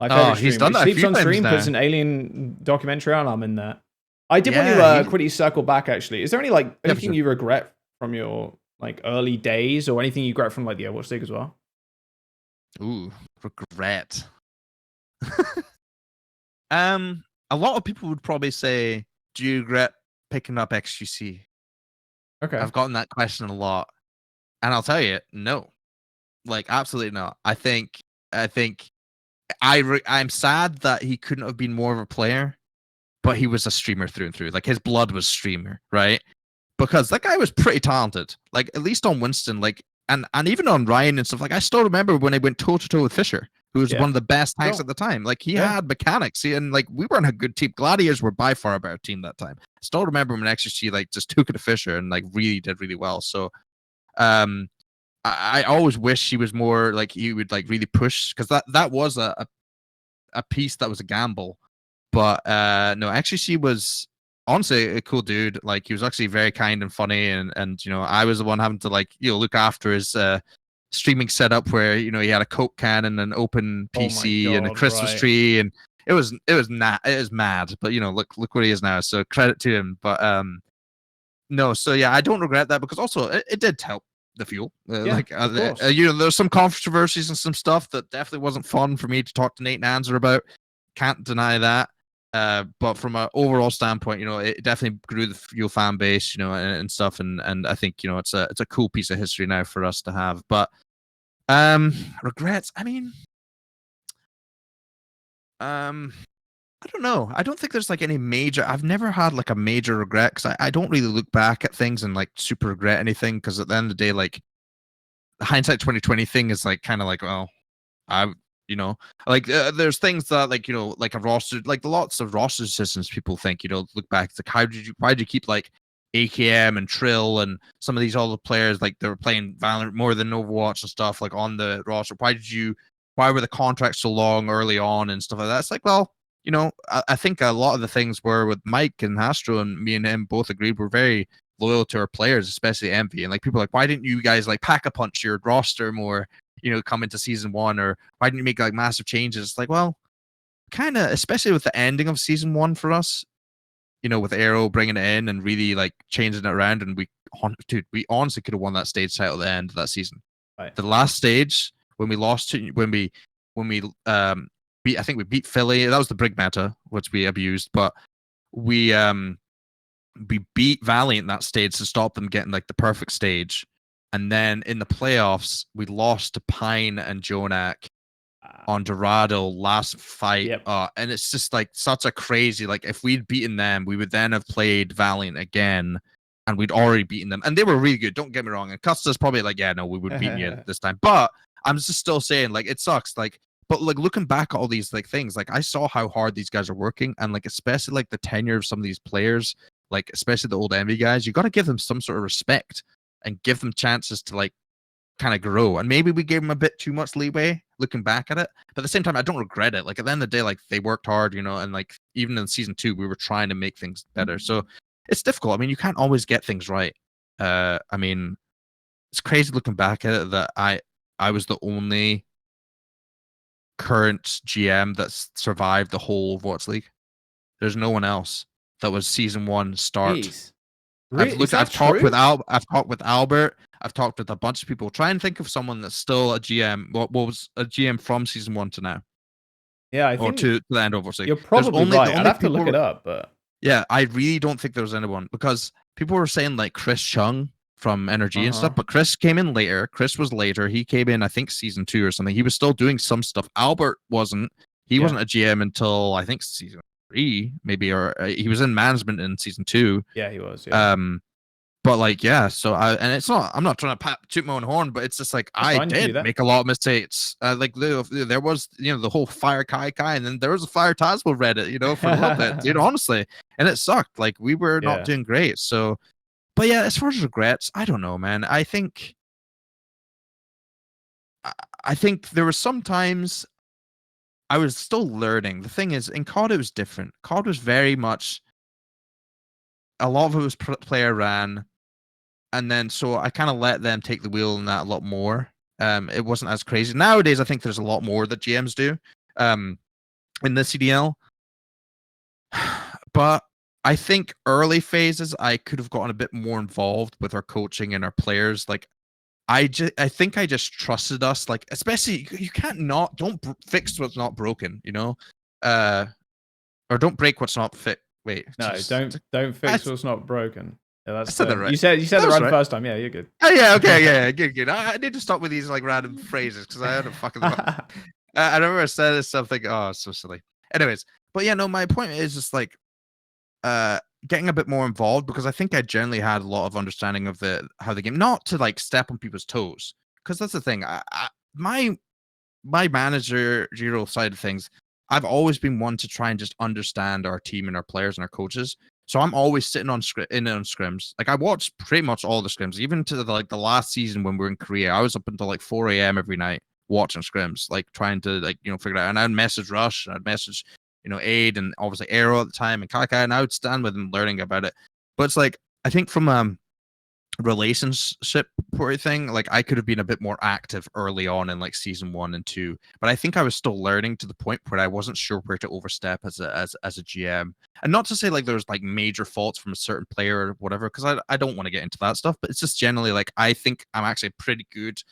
My favorite stream. He's done that. Sleeps on stream, puts an alien documentary on. I'm in that. I did want to quickly circle back. Actually, is there any like anything you regret from your like early days, or anything you regret from like the Overwatch League as well? Ooh, regret. A lot of people would probably say, "Do you regret picking up XGC?" Okay, I've gotten that question a lot, and I'll tell you, no, like absolutely not. I think I'm sad that he couldn't have been more of a player, but he was a streamer through and through. Like his blood was streamer, right? Because that guy was pretty talented. Like at least on Winston, like and even on Ryan and stuff. Like I still remember when he went toe to toe with Fisher, who was one of the best tanks at the time. Like he had mechanics, and like we weren't a good team. Gladiators were by far a better team that time. I still remember when XGC like just took it to Fisher and like really did really well. So, I always wish he was more like he would like really push, because that was a piece that was a gamble. But no, XGC was honestly a cool dude. Like he was actually very kind and funny, and I was the one having to like look after his streaming setup where he had a Coke can and an open PC and a Christmas tree, and it was mad. But look what he is now. So credit to him. But no, so yeah, I don't regret that, because also it did help the fuel. There's some controversies and some stuff that definitely wasn't fun for me to talk to Nate and Anzer about. Can't deny that. But from an overall standpoint, it definitely grew the fuel fan base, and stuff, and I think it's a cool piece of history now for us to have. But regrets, I mean, I don't know. I don't think there's like any major. I've never had like a major regret, because I don't really look back at things and like super regret anything, because at the end of the day, like the hindsight 2020 thing is like kind of like, well, there's things that like like a roster, like lots of roster systems people think look back, it's like why did you keep like AKM and Trill and some of these other players, like they were playing Valorant more than Overwatch and stuff, like on the roster, why were the contracts so long early on and stuff like that? It's like, well, I think a lot of the things were with Mike and Astro, and me and him both agreed we're very loyal to our players, especially Envy. And like people are like, why didn't you guys like pack a punch your roster more, come into season 1, or why didn't you make like massive changes? It's like, well, kind of, especially with the ending of season 1 for us, with Arrow bringing it in and really like changing it around, and we honestly could have won that stage title at the end of that season. Right. The last stage when we lost to I think we beat Philly. That was the Brig meta, which we abused, but we beat Valiant that stage to stop them getting like the perfect stage. And then in the playoffs, we lost to Pine and Jonak on Dorado last fight. Yep. And it's just like such a crazy, like if we'd beaten them, we would then have played Valiant again. and we'd already beaten them, and they were really good. Don't get me wrong. And Custer's probably like, yeah, no, we would beat you this time. But I'm just still saying, like, it sucks. Like, but like looking back at all these like things, like I saw how hard these guys are working, and like especially like the tenure of some of these players, like especially the old Envy guys, you got to give them some sort of respect and give them chances to like kind of grow. And maybe we gave them a bit too much leeway looking back at it, but at the same time I don't regret it. Like at the end of the day, like they worked hard, you know, and like even in season 2 we were trying to make things better. So it's difficult. I mean, you can't always get things right. I mean, it's crazy looking back at it that I was the only current GM that's survived the whole Overwatch League. There's no one else that was season 1 start. Jeez. I've talked with Albert. I've talked with a bunch of people. Try and think of someone that's still a GM. What was a GM from season 1 to now? Yeah, I think or to the end of Overwatch League. You're probably right. I'd have to look it up, but yeah, I really don't think there was anyone, because people were saying like Chris Chung from Energy and stuff, but Chris came in later. Chris was later. He came in, I think, season 2 or something. He was still doing some stuff. Albert wasn't. He wasn't a GM until I think season 3, maybe, or he was in management in season 2. Yeah, he was. Yeah. But like, yeah. So it's not. I'm not trying to toot my own horn, but it's just like I did make a lot of mistakes. Like there was, you know, the whole Fire Kai, and then there was a Fire TazMo Reddit, you know, for a little bit, dude. Honestly, and it sucked. Like we were not doing great. So, but yeah, as far as regrets, I don't know, man. I think there were some times I was still learning. The thing is, in CoD it was different. CoD was very much, a lot of it was player ran. And then, so I kind of let them take the wheel in that a lot more. It wasn't as crazy. Nowadays, I think there's a lot more that GMs do in the CDL. But I think early phases, I could have gotten a bit more involved with our coaching and our players. Like, I think I just trusted us. Like, especially, you don't fix what's not broken, you know? Or don't break what's not fixed. Wait. No, don't fix what's not broken. Yeah, that's I said that right. You said that right the first time. Yeah, you're good. Oh yeah, okay, yeah, good. I need to stop with these like random phrases because I had a fucking. I remember I said something. Oh, it's so silly. Anyways, but yeah, no, my point is just like, getting a bit more involved, because I think I generally had a lot of understanding of how the game, not to like step on people's toes, because that's the thing. My managerial side of things, I've always been one to try and just understand our team and our players and our coaches. So I'm always sitting on scrims. Like I watched pretty much all the scrims, even to the last season when we were in Korea. I was up until like 4 a.m. every night watching scrims, like trying to like, you know, figure it out. And I'd message Rush, and I'd message, you know, Aid, and obviously Aero at the time, and Kai, and I would stand with them learning about it. But it's like, I think from relationship thing, like I could have been a bit more active early on in like season 1 and 2, but I think I was still learning to the point where I wasn't sure where to overstep as a GM. And not to say like there's like major faults from a certain player or whatever, because I don't want to get into that stuff, but it's just generally like I think I'm actually a pretty good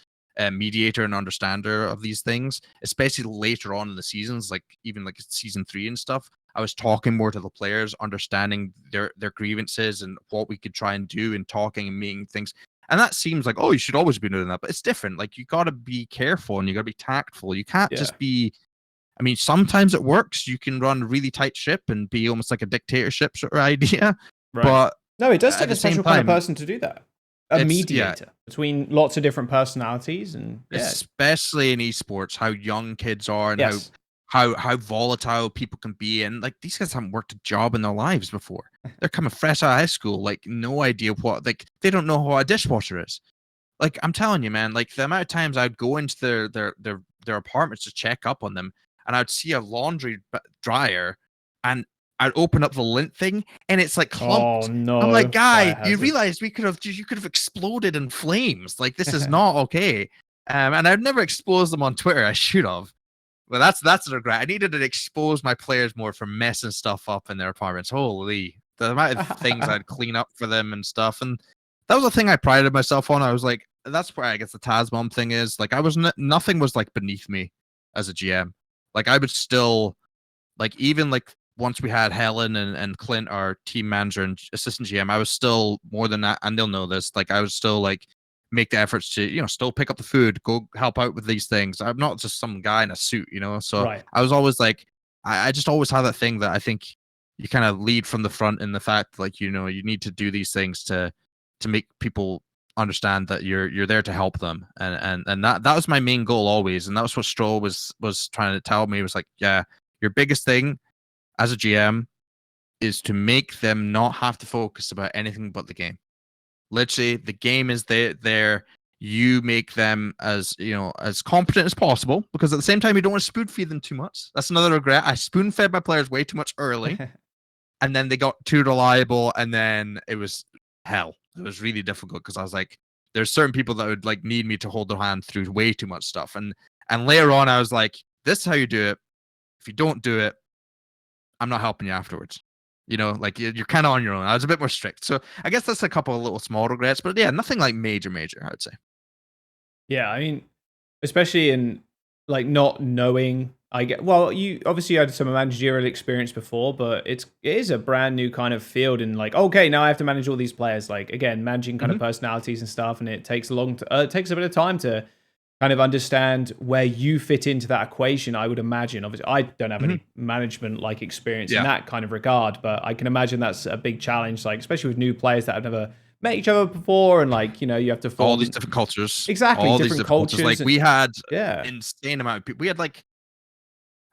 mediator and understander of these things, especially later on in the seasons, like even like season 3 and stuff. I was talking more to the players, understanding their grievances and what we could try and do, and talking and making things. And that seems like, oh, you should always be doing that, but it's different. Like you got to be careful and you got to be tactful. You can't just be. I mean, sometimes it works. You can run a really tight ship and be almost like a dictatorship sort of idea. Right. But no, it does take a special kind of person to do that. A mediator between lots of different personalities, and especially in esports, how young kids are and how volatile people can be. And like these guys haven't worked a job in their lives before. They're coming fresh out of high school, like no idea what, like they don't know how a dishwasher is. Like I'm telling you, man, like the amount of times I'd go into their apartments to check up on them, and I'd see a laundry dryer, and I'd open up the lint thing, and it's like clumped. Oh no! I'm like, guy, you realize you could have exploded in flames. Like this is not okay. And I've never exposed them on Twitter. I should have. Well, that's a regret. I needed to expose my players more for messing stuff up in their apartments. Holy, the amount of things I'd clean up for them and stuff. And that was the thing I prided myself on. I was like, that's where I guess the TazMo thing is. Like, I was nothing was like beneath me as a GM. Like, I would still, like, even like once we had Helen and Clint, our team manager and assistant GM, I was still more than that. And they'll know this. Like, I was still like, make the efforts to, you know, still pick up the food, go help out with these things. I'm not just some guy in a suit, you know? So I was always like, I just always had that thing that I think you kind of lead from the front in the fact like, you need to do these things to make people understand that you're there to help them, and that was my main goal always, and that was what Stroll was trying to tell me. Was like, yeah, your biggest thing as a GM is to make them not have to focus about anything but the game. Literally, the game is there. You make them as as competent as possible, because at the same time you don't want to spoon feed them too much. That's another regret. I spoon fed my players way too much early, and then they got too reliable, and then it was hell. It was really difficult because I was like, there's certain people that would like need me to hold their hand through way too much stuff, and later on I was like, this is how you do it. If you don't do it, I'm not helping you afterwards. Like you're kind of on your own. I was a bit more strict, so I guess that's a couple of little small regrets, but yeah, nothing like major. I would say. Yeah, I mean, especially in like not knowing. You obviously had some managerial experience before, but it is a brand new kind of field. And like, okay, now I have to manage all these players. Like again, managing kind of personalities and stuff, and it takes it takes a bit of time to kind of understand where you fit into that equation. I would imagine. Obviously, I don't have any management like experience in that kind of regard, but I can imagine that's a big challenge. Like especially with new players that have never met each other before, and like you have to form All these different cultures. exactly All different these different cultures. Like we had insane amount of people. We had like,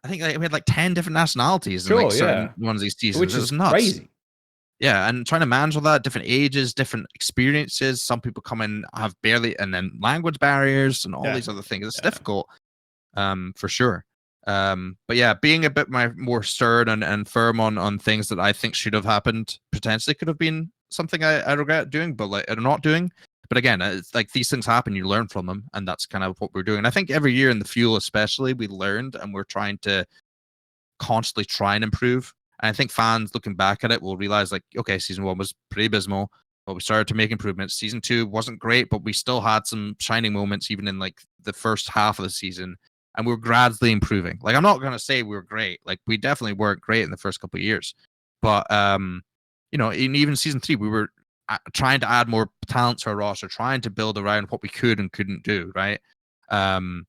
I think we had like 10 different nationalities in like certain ones of these seasons. Which it was is nuts. crazy. Yeah, and trying to manage all that, different ages, different experiences. Some people come in have barely, and then language barriers and all these other things. It's difficult, for sure. But yeah, being a bit more stern and firm on things that I think should have happened potentially could have been something I regret doing, but like I'm not doing. But again, it's like these things happen, you learn from them, and that's kind of what we're doing. And I think every year in the fuel, especially, we learned, and we're trying to constantly try and improve. And I think fans looking back at it will realize, like, okay, season 1 was pretty abysmal, but we started to make improvements. Season 2 wasn't great, but we still had some shining moments, even in like the first half of the season, and we were gradually improving. Like, I'm not gonna say we were great. Like, we definitely weren't great in the first couple of years, but in even season 3, we were trying to add more talent to our roster, trying to build around what we could and couldn't do, right? And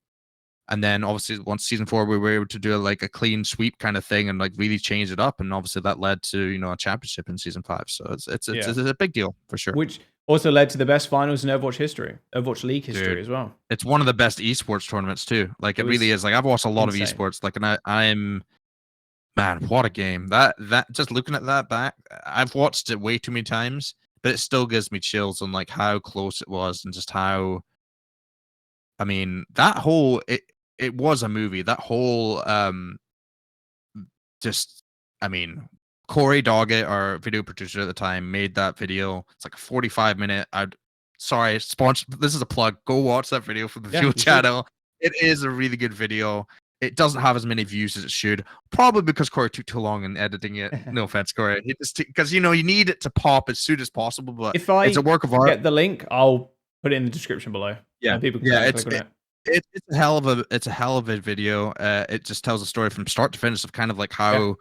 then obviously once season 4, we were able to do like a clean sweep kind of thing and like really change it up. And obviously that led to, a championship in season 5. So it's a big deal for sure. Which also led to the best finals in Overwatch history, Overwatch League history as well. It's one of the best esports tournaments too. Like it really is. Like I've watched a lot of esports. Like, and I'm, man, what a game. That just looking at that back, I've watched it way too many times, but it still gives me chills on like how close it was and just how, I mean, that whole, it was a movie. That whole, Corey Doggett, our video producer at the time, made that video. It's like a 45-minute. This is a plug. Go watch that video from the Fuel channel. It is a really good video. It doesn't have as many views as it should, probably because Corey took too long in editing it. No offense, Corey. Because you need it to pop as soon as possible. But if it's a work of art. Get the link, I'll put it in the description below. Yeah, people can click on it. It's a hell of a video. It just tells a story from start to finish of kind of like how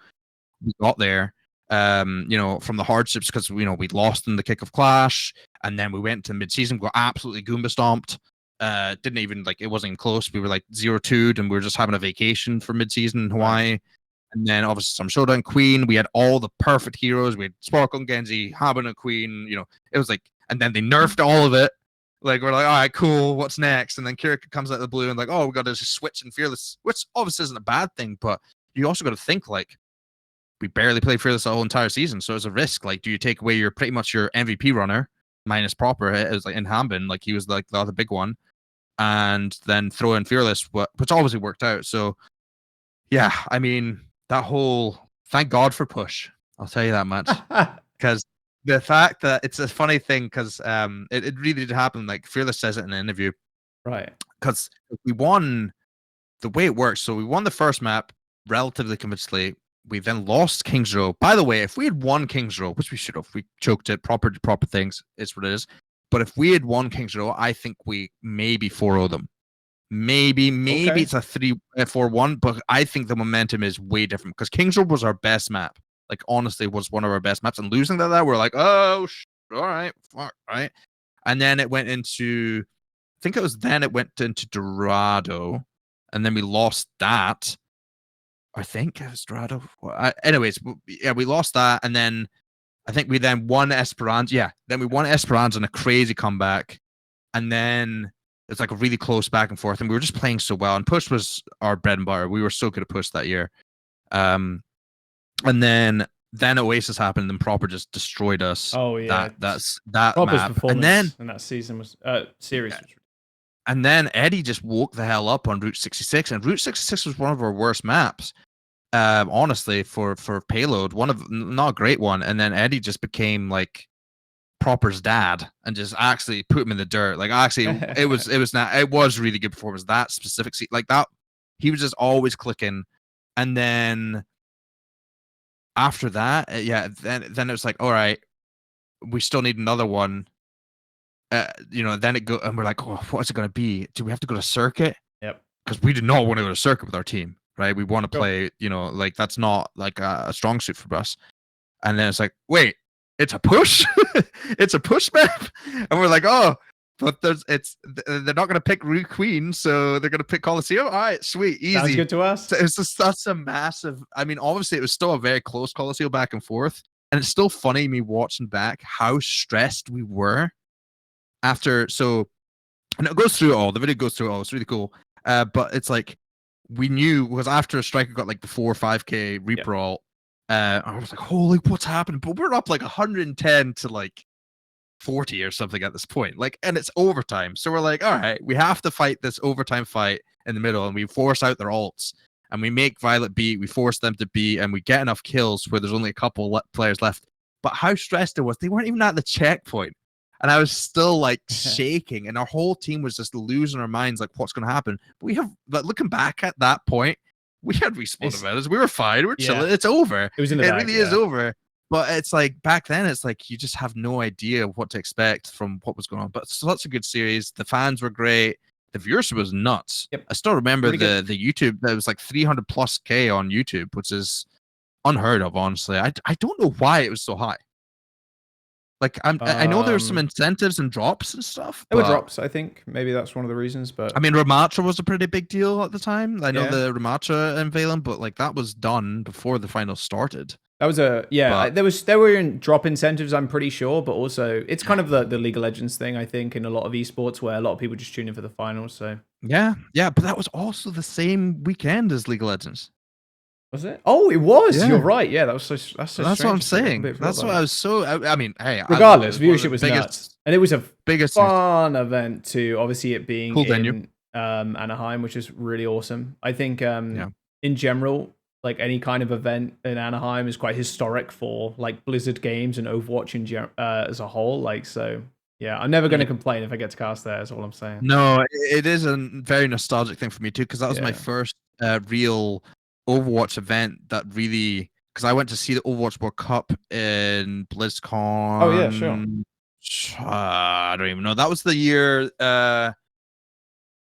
we got there. From the hardships, because we lost in the kick of Clash, and then we went to mid-season, got absolutely Goomba stomped. Didn't even it wasn't even close. We were like 0-2'd, and we were just having a vacation for mid-season in Hawaii. Right. And then obviously some Showdown Queen. We had all the perfect heroes. We had Sparkle and Genji, Habana Queen. It was like, and then they nerfed all of it. Like, we're like, all right, cool, what's next? And then Kirika comes out of the blue and like, oh, we got to switch and Fearless, which obviously isn't a bad thing, but you also got to think, like, we barely played Fearless the whole entire season, so it's a risk. Like, do you take away pretty much your MVP runner, minus Proper, it was like in Hambin, like he was like the other big one, and then throw in Fearless, which obviously worked out. So, yeah, I mean, that whole, thank God for push, I'll tell you that much. Because the fact that it's a funny thing, because it really did happen. Like Fearless says it in an interview, right? Because we won the way it works. So we won the first map relatively convincingly. We then lost King's Row. By the way, if we had won King's Row, which we should have, we choked it. Proper things. It's what it is. But if we had won King's Row, I think we maybe 4-0 them. Maybe okay. It's a 3-4-1, but I think the momentum is way different because King's Row was our best map. Like, honestly, was one of our best maps. And losing that, we're like, oh, all right, fuck, right. And then it went into, I think it went into Dorado, and then we lost that. I think it was Dorado. Anyways, yeah, we lost that, and then I think we then won Esperanza. Yeah, then we won Esperanza in a crazy comeback, and then it's like a really close back and forth, and we were just playing so well. And push was our bread and butter. We were so good at push that year. And then Oasis happened, and Proper just destroyed us. Oh yeah, that Proper's map, performance and then in that season was series. Yeah. And then Eddie just woke the hell up on Route 66, and Route 66 was one of our worst maps. Honestly, for payload, not a great one. And then Eddie just became like Proper's dad and just actually put him in the dirt. Like actually, it was really good performance. That specific like that, he was just always clicking. And then after that, then it was like, all right, we still need another one. Then it go, and we're like, oh, what's it gonna be? Do we have to go to circuit? Yep. Because we did not want to go to circuit with our team, right? We want to play, like that's not like a strong suit for us. And then it's like, wait, it's a push, it's a push map, and we're like, oh, but they're not gonna pick Root Queen, so they're gonna pick Coliseum. All right, sweet, easy. Sounds good to us. So it's just that's a massive. I mean, obviously, it was still a very close Coliseum back and forth, and it's still funny me watching back how stressed we were after. So, and it goes through it all. The video goes through it all. It's really cool. But it's like we knew because after a striker got like the 4 or 5k rebrawl, I was like, holy, what's happening? But we're up like 110 to like 40 or something at this point. Like, and it's overtime. So we're like, all right, we have to fight this overtime fight in the middle, and we force out their ults, and we make Violet beat. We force them to beat, and we get enough kills where there's only a couple players left. But how stressed it was, they weren't even at the checkpoint. And I was still like shaking, and our whole team was just losing our minds, like what's going to happen. But looking back at that point, we had respawn events. We were fine. We're chilling. It's over. It was in the bag, really is over. But it's like back then, it's like you just have no idea what to expect from what was going on. But it's such a good series. The fans were great. The viewership was nuts. Yep. I still remember the YouTube. That was like 300+K on YouTube, which is unheard of. Honestly, I don't know why it was so high. Like I know there's some incentives and drops and stuff. There were drops, I think. Maybe that's one of the reasons. But I mean, Ramatra was a pretty big deal at the time. I know the Ramatra unveiling, but like that was done before the final started. That was there were drop incentives, I'm pretty sure, but also it's kind of the League of Legends thing, I think, in a lot of esports where a lot of people just tune in for the finals. So yeah, but that was also the same weekend as League of Legends. Was it? Oh, it was. Yeah. You're right. Yeah, that's so. That's what I'm saying. That's why I was so. I mean, hey. Regardless, viewership was nuts, and it was a biggest fun event too. Obviously, it being cool in Anaheim, which is really awesome. I think in general, like any kind of event in Anaheim is quite historic for like Blizzard games and Overwatch as a whole. Like so. Yeah, I'm never going to complain if I get to cast there. Is all I'm saying. No, it is a very nostalgic thing for me too, because that was my first real Overwatch event that really, because I went to see the Overwatch World Cup in BlizzCon. Oh yeah, sure. I don't even know. That was the year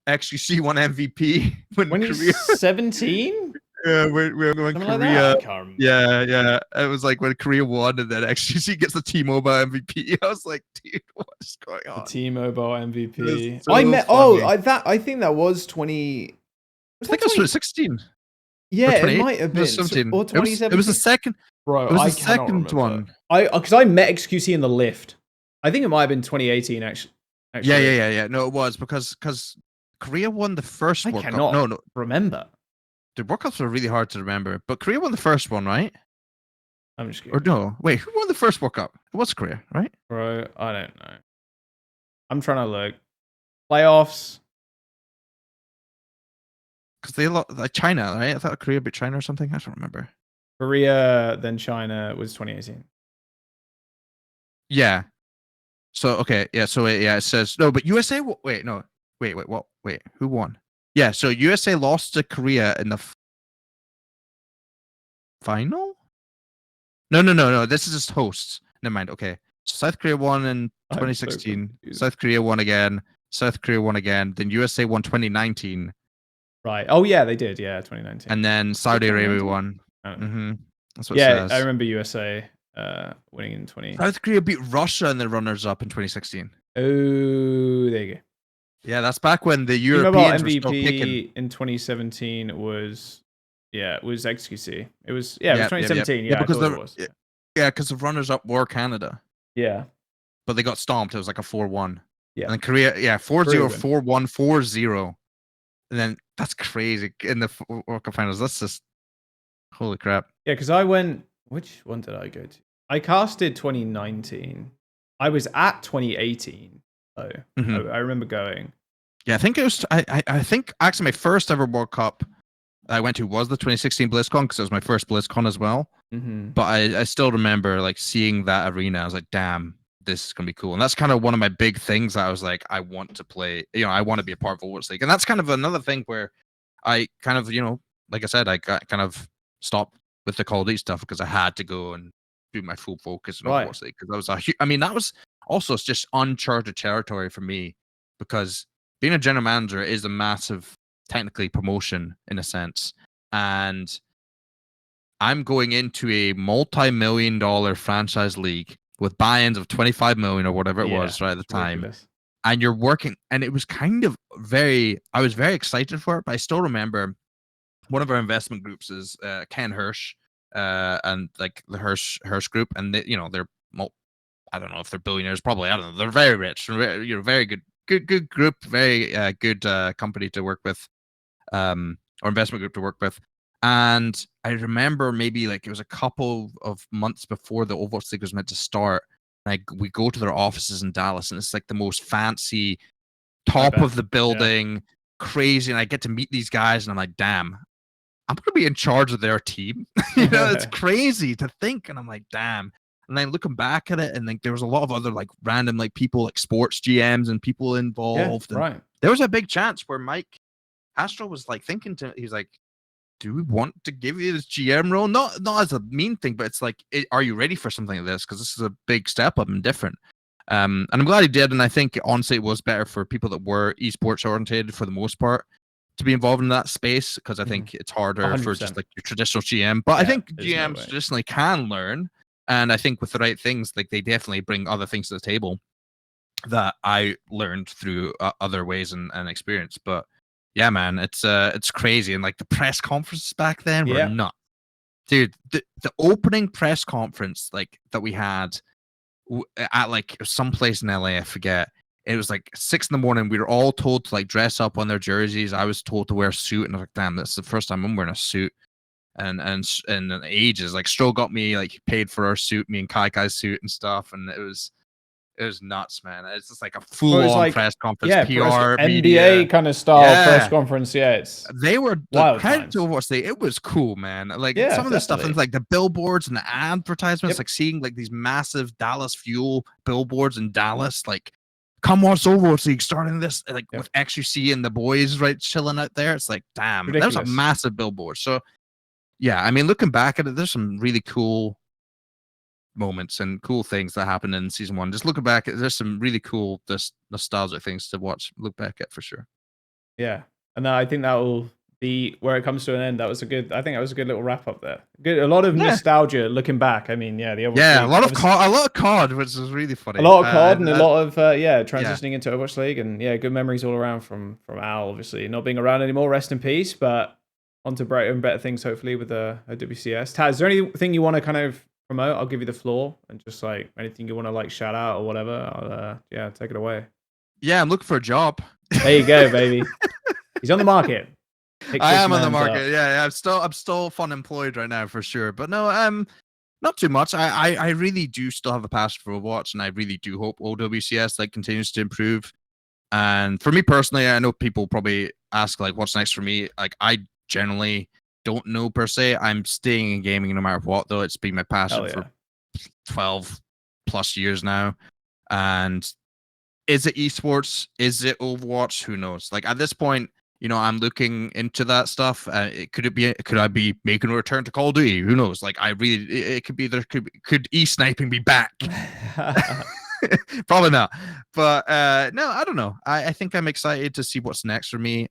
XQC won MVP when Korea 17. Yeah, when Korea. Like yeah. It was like when Korea won, and then XQC gets the T-Mobile MVP. I was like, dude, what's going on? The T-Mobile MVP. So I think that was 20. I think it was 2016. Yeah, it might have been. Or 2017. It was the second. Bro, it was the second one. Because I met XQC in the lift. I think it might have been 2018, actually. Yeah. No, it was because Korea won the first World Cup. No, remember. The World Cups are really hard to remember, but Korea won the first one, right? I'm just kidding. Or no, wait, who won the first World Cup? It was Korea, right? Bro, I don't know. I'm trying to look. Playoffs. Because they lost like China, right? I thought Korea beat China or something. I don't remember. Korea, then China was 2018. Yeah. So okay, yeah. So it says no, but USA. Wait, no. Wait. What? Wait, who won? Yeah. So USA lost to Korea in the final. No. This is just hosts. Never mind. Okay. So South Korea won in 2016. South Korea won again. South Korea won again. Then USA won 2019. Right. Oh yeah, they did. Yeah, 2019. And then Saudi Arabia won. Mm-hmm. That's what it says. I remember USA winning in 20. South Korea beat Russia in the runners-up in 2016. Oh, there you go. Yeah, that's back when the Europeans MVP were still kicking. in 2017 was Yeah, it was XQC. It was it was 2017. Yeah, Yeah, I because thought it the was. because the runners up were Canada, Yeah, but they got stomped. It was like a 4-1. yeah. And then Korea, 4-0, Korean. 4-1, 4-0. And then that's crazy in the World Cup finals. That's just holy crap. Yeah, because I went. Which one did I go to? I casted 2019. I was at 2018. So I remember going. Yeah, I think it was. I think actually my first ever World Cup I went to was the 2016 BlizzCon because it was my first BlizzCon as well. Mm-hmm. But I still remember like seeing that arena. I was like, damn, this is gonna be cool. And that's kind of one of my big things that I was like, I want to play. I want to be a part of Overwatch League. And that's kind of another thing where I kind of, like I said, I got kind of stopped with the Call of Duty stuff because I had to go and do my full focus in Right. Overwatch League because that was that was also just uncharted territory for me because being a general manager is a massive technically promotion in a sense. And I'm going into a multi-million-dollar franchise league with buy-ins of 25 million or whatever it was right at the time. Ridiculous. And you're working, and it was kind of I was very excited for it, but I still remember one of our investment groups is Ken Hirsch, and like the Hirsch group, and they're I don't know if they're billionaires, probably, I don't know, they're very rich, very good group, very good company to work with, or investment group to work with. And I remember maybe like it was a couple of months before the Overwatch League was meant to start. Like we go to their offices in Dallas, and it's like the most fancy top of the building, crazy. And I get to meet these guys, and I'm like, damn, I'm gonna be in charge of their team. It's crazy to think. And I'm like, damn. And then looking back at it, and like there was a lot of other like random like people like sports GMs and people involved. Yeah, right. There was a big chance where Mike Astro was like thinking he's like, do we want to give you this GM role? Not as a mean thing, but it's like, are you ready for something like this? Because this is a big step up and different. And I'm glad he did. And I think honestly, it was better for people that were esports oriented for the most part to be involved in that space, because I think it's harder 100%. for just like your traditional GM. But I think GMs traditionally can learn. And I think with the right things, like they definitely bring other things to the table that I learned through other ways and experience. But yeah, man, it's crazy. And like the press conferences back then were nuts. Dude, the opening press conference like that we had at like someplace in LA, I forget. It was like 6 a.m. We were all told to like dress up on their jerseys. I was told to wear a suit, and I was like, damn, that's the first time I'm wearing a suit and in ages. Like Stroh got me like paid for our suit, me and Kai's suit and stuff, and it was nuts, man. It's just like a full-on press conference, PR, NBA media kind of style press conference. Yeah, they were the credit to Overwatch League. It was cool, man. Like some of the stuff and like the billboards and the advertisements, like seeing like these massive Dallas Fuel billboards in Dallas, like come watch Overwatch League starting this, like with XUC and the boys right chilling out there. It's like, damn, that was a massive billboard. So yeah, I mean, looking back at it, there's some really cool moments and cool things that happened in season 1. Just looking back, there's some really cool, just nostalgic things to look back at for sure. Yeah, and I think that will be where it comes to an end. I think that was a good little wrap up there. A lot of nostalgia looking back. I mean, a lot of COD, which is really funny. A lot of COD and a lot of transitioning into Overwatch League, and good memories all around from Al. Obviously, not being around anymore. Rest in peace. But on to brighter and better things, hopefully, with a WCS. Taz, is there anything you want to kind of promote? I'll give you the floor, and just like anything you want to like shout out or whatever. I'll take it away. Yeah, I'm looking for a job. There you go, baby. He's on the market. I am on the market. Yeah, I'm still fun employed right now for sure. But no, not too much. I really do still have a passion for Overwatch, and I really do hope OWCS like continues to improve. And for me personally, I know people probably ask like, what's next for me? Like, I generally don't know per se. I'm staying in gaming no matter what, though. It's been my passion for 12 plus years now. And is it esports? Is it Overwatch? Who knows? Like at this point, I'm looking into that stuff. Could I be making a return to Call of Duty? Who knows? Like it could be could eSniping be back? Probably not. But no, I don't know. I think I'm excited to see what's next for me.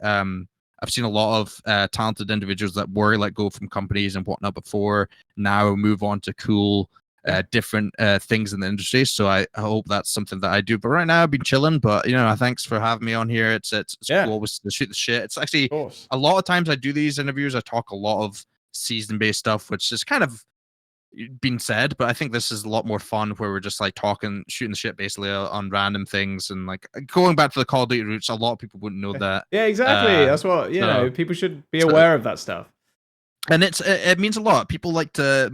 I've seen a lot of talented individuals that were let go from companies and whatnot before now move on to cool different things in the industry. So I hope that's something that I do. But right now I've been chilling. But thanks for having me on here. It's cool always to shoot the shit. It's actually a lot of times I do these interviews. I talk a lot of season-based stuff, which is kind of been said, but I think this is a lot more fun where we're just like talking, shooting the shit basically on random things, and like going back to the Call of Duty roots. A lot of people wouldn't know that. Yeah, exactly. That's what people should be aware of that stuff. And it means a lot. People like to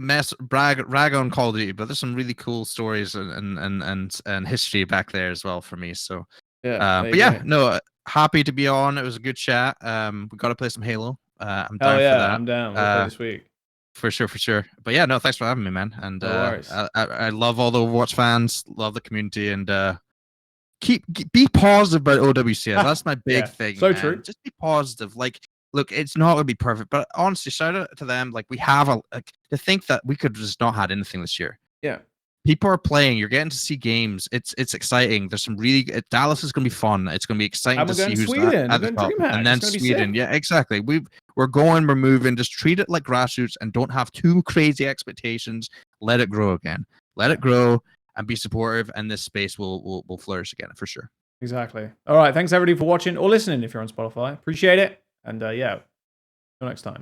rag on Call of Duty, but there's some really cool stories and history back there as well for me. So happy to be on. It was a good chat. We got to play some Halo. I'm down for that. I'm down. We'll play this week. For sure. But yeah, no, thanks for having me, man. And no worries. I love all the Overwatch fans, love the community, and be positive about OWCS. That's my big thing. So man. true. Just be positive. Like, look, it's not gonna be perfect, but honestly, shout out to them. Like, we have to think that we could just not had anything this year. Yeah. People are playing. You're getting to see games. It's exciting. There's some really Dallas is going to be fun. It's going to be exciting to see who's Sweden. at the top. And then Sweden. Yeah, exactly. We're moving. Just treat it like grassroots and don't have too crazy expectations. Let it grow again. Let it grow and be supportive, and this space will flourish again for sure. Exactly. All right. Thanks everybody for watching or listening if you're on Spotify. Appreciate it. And till next time.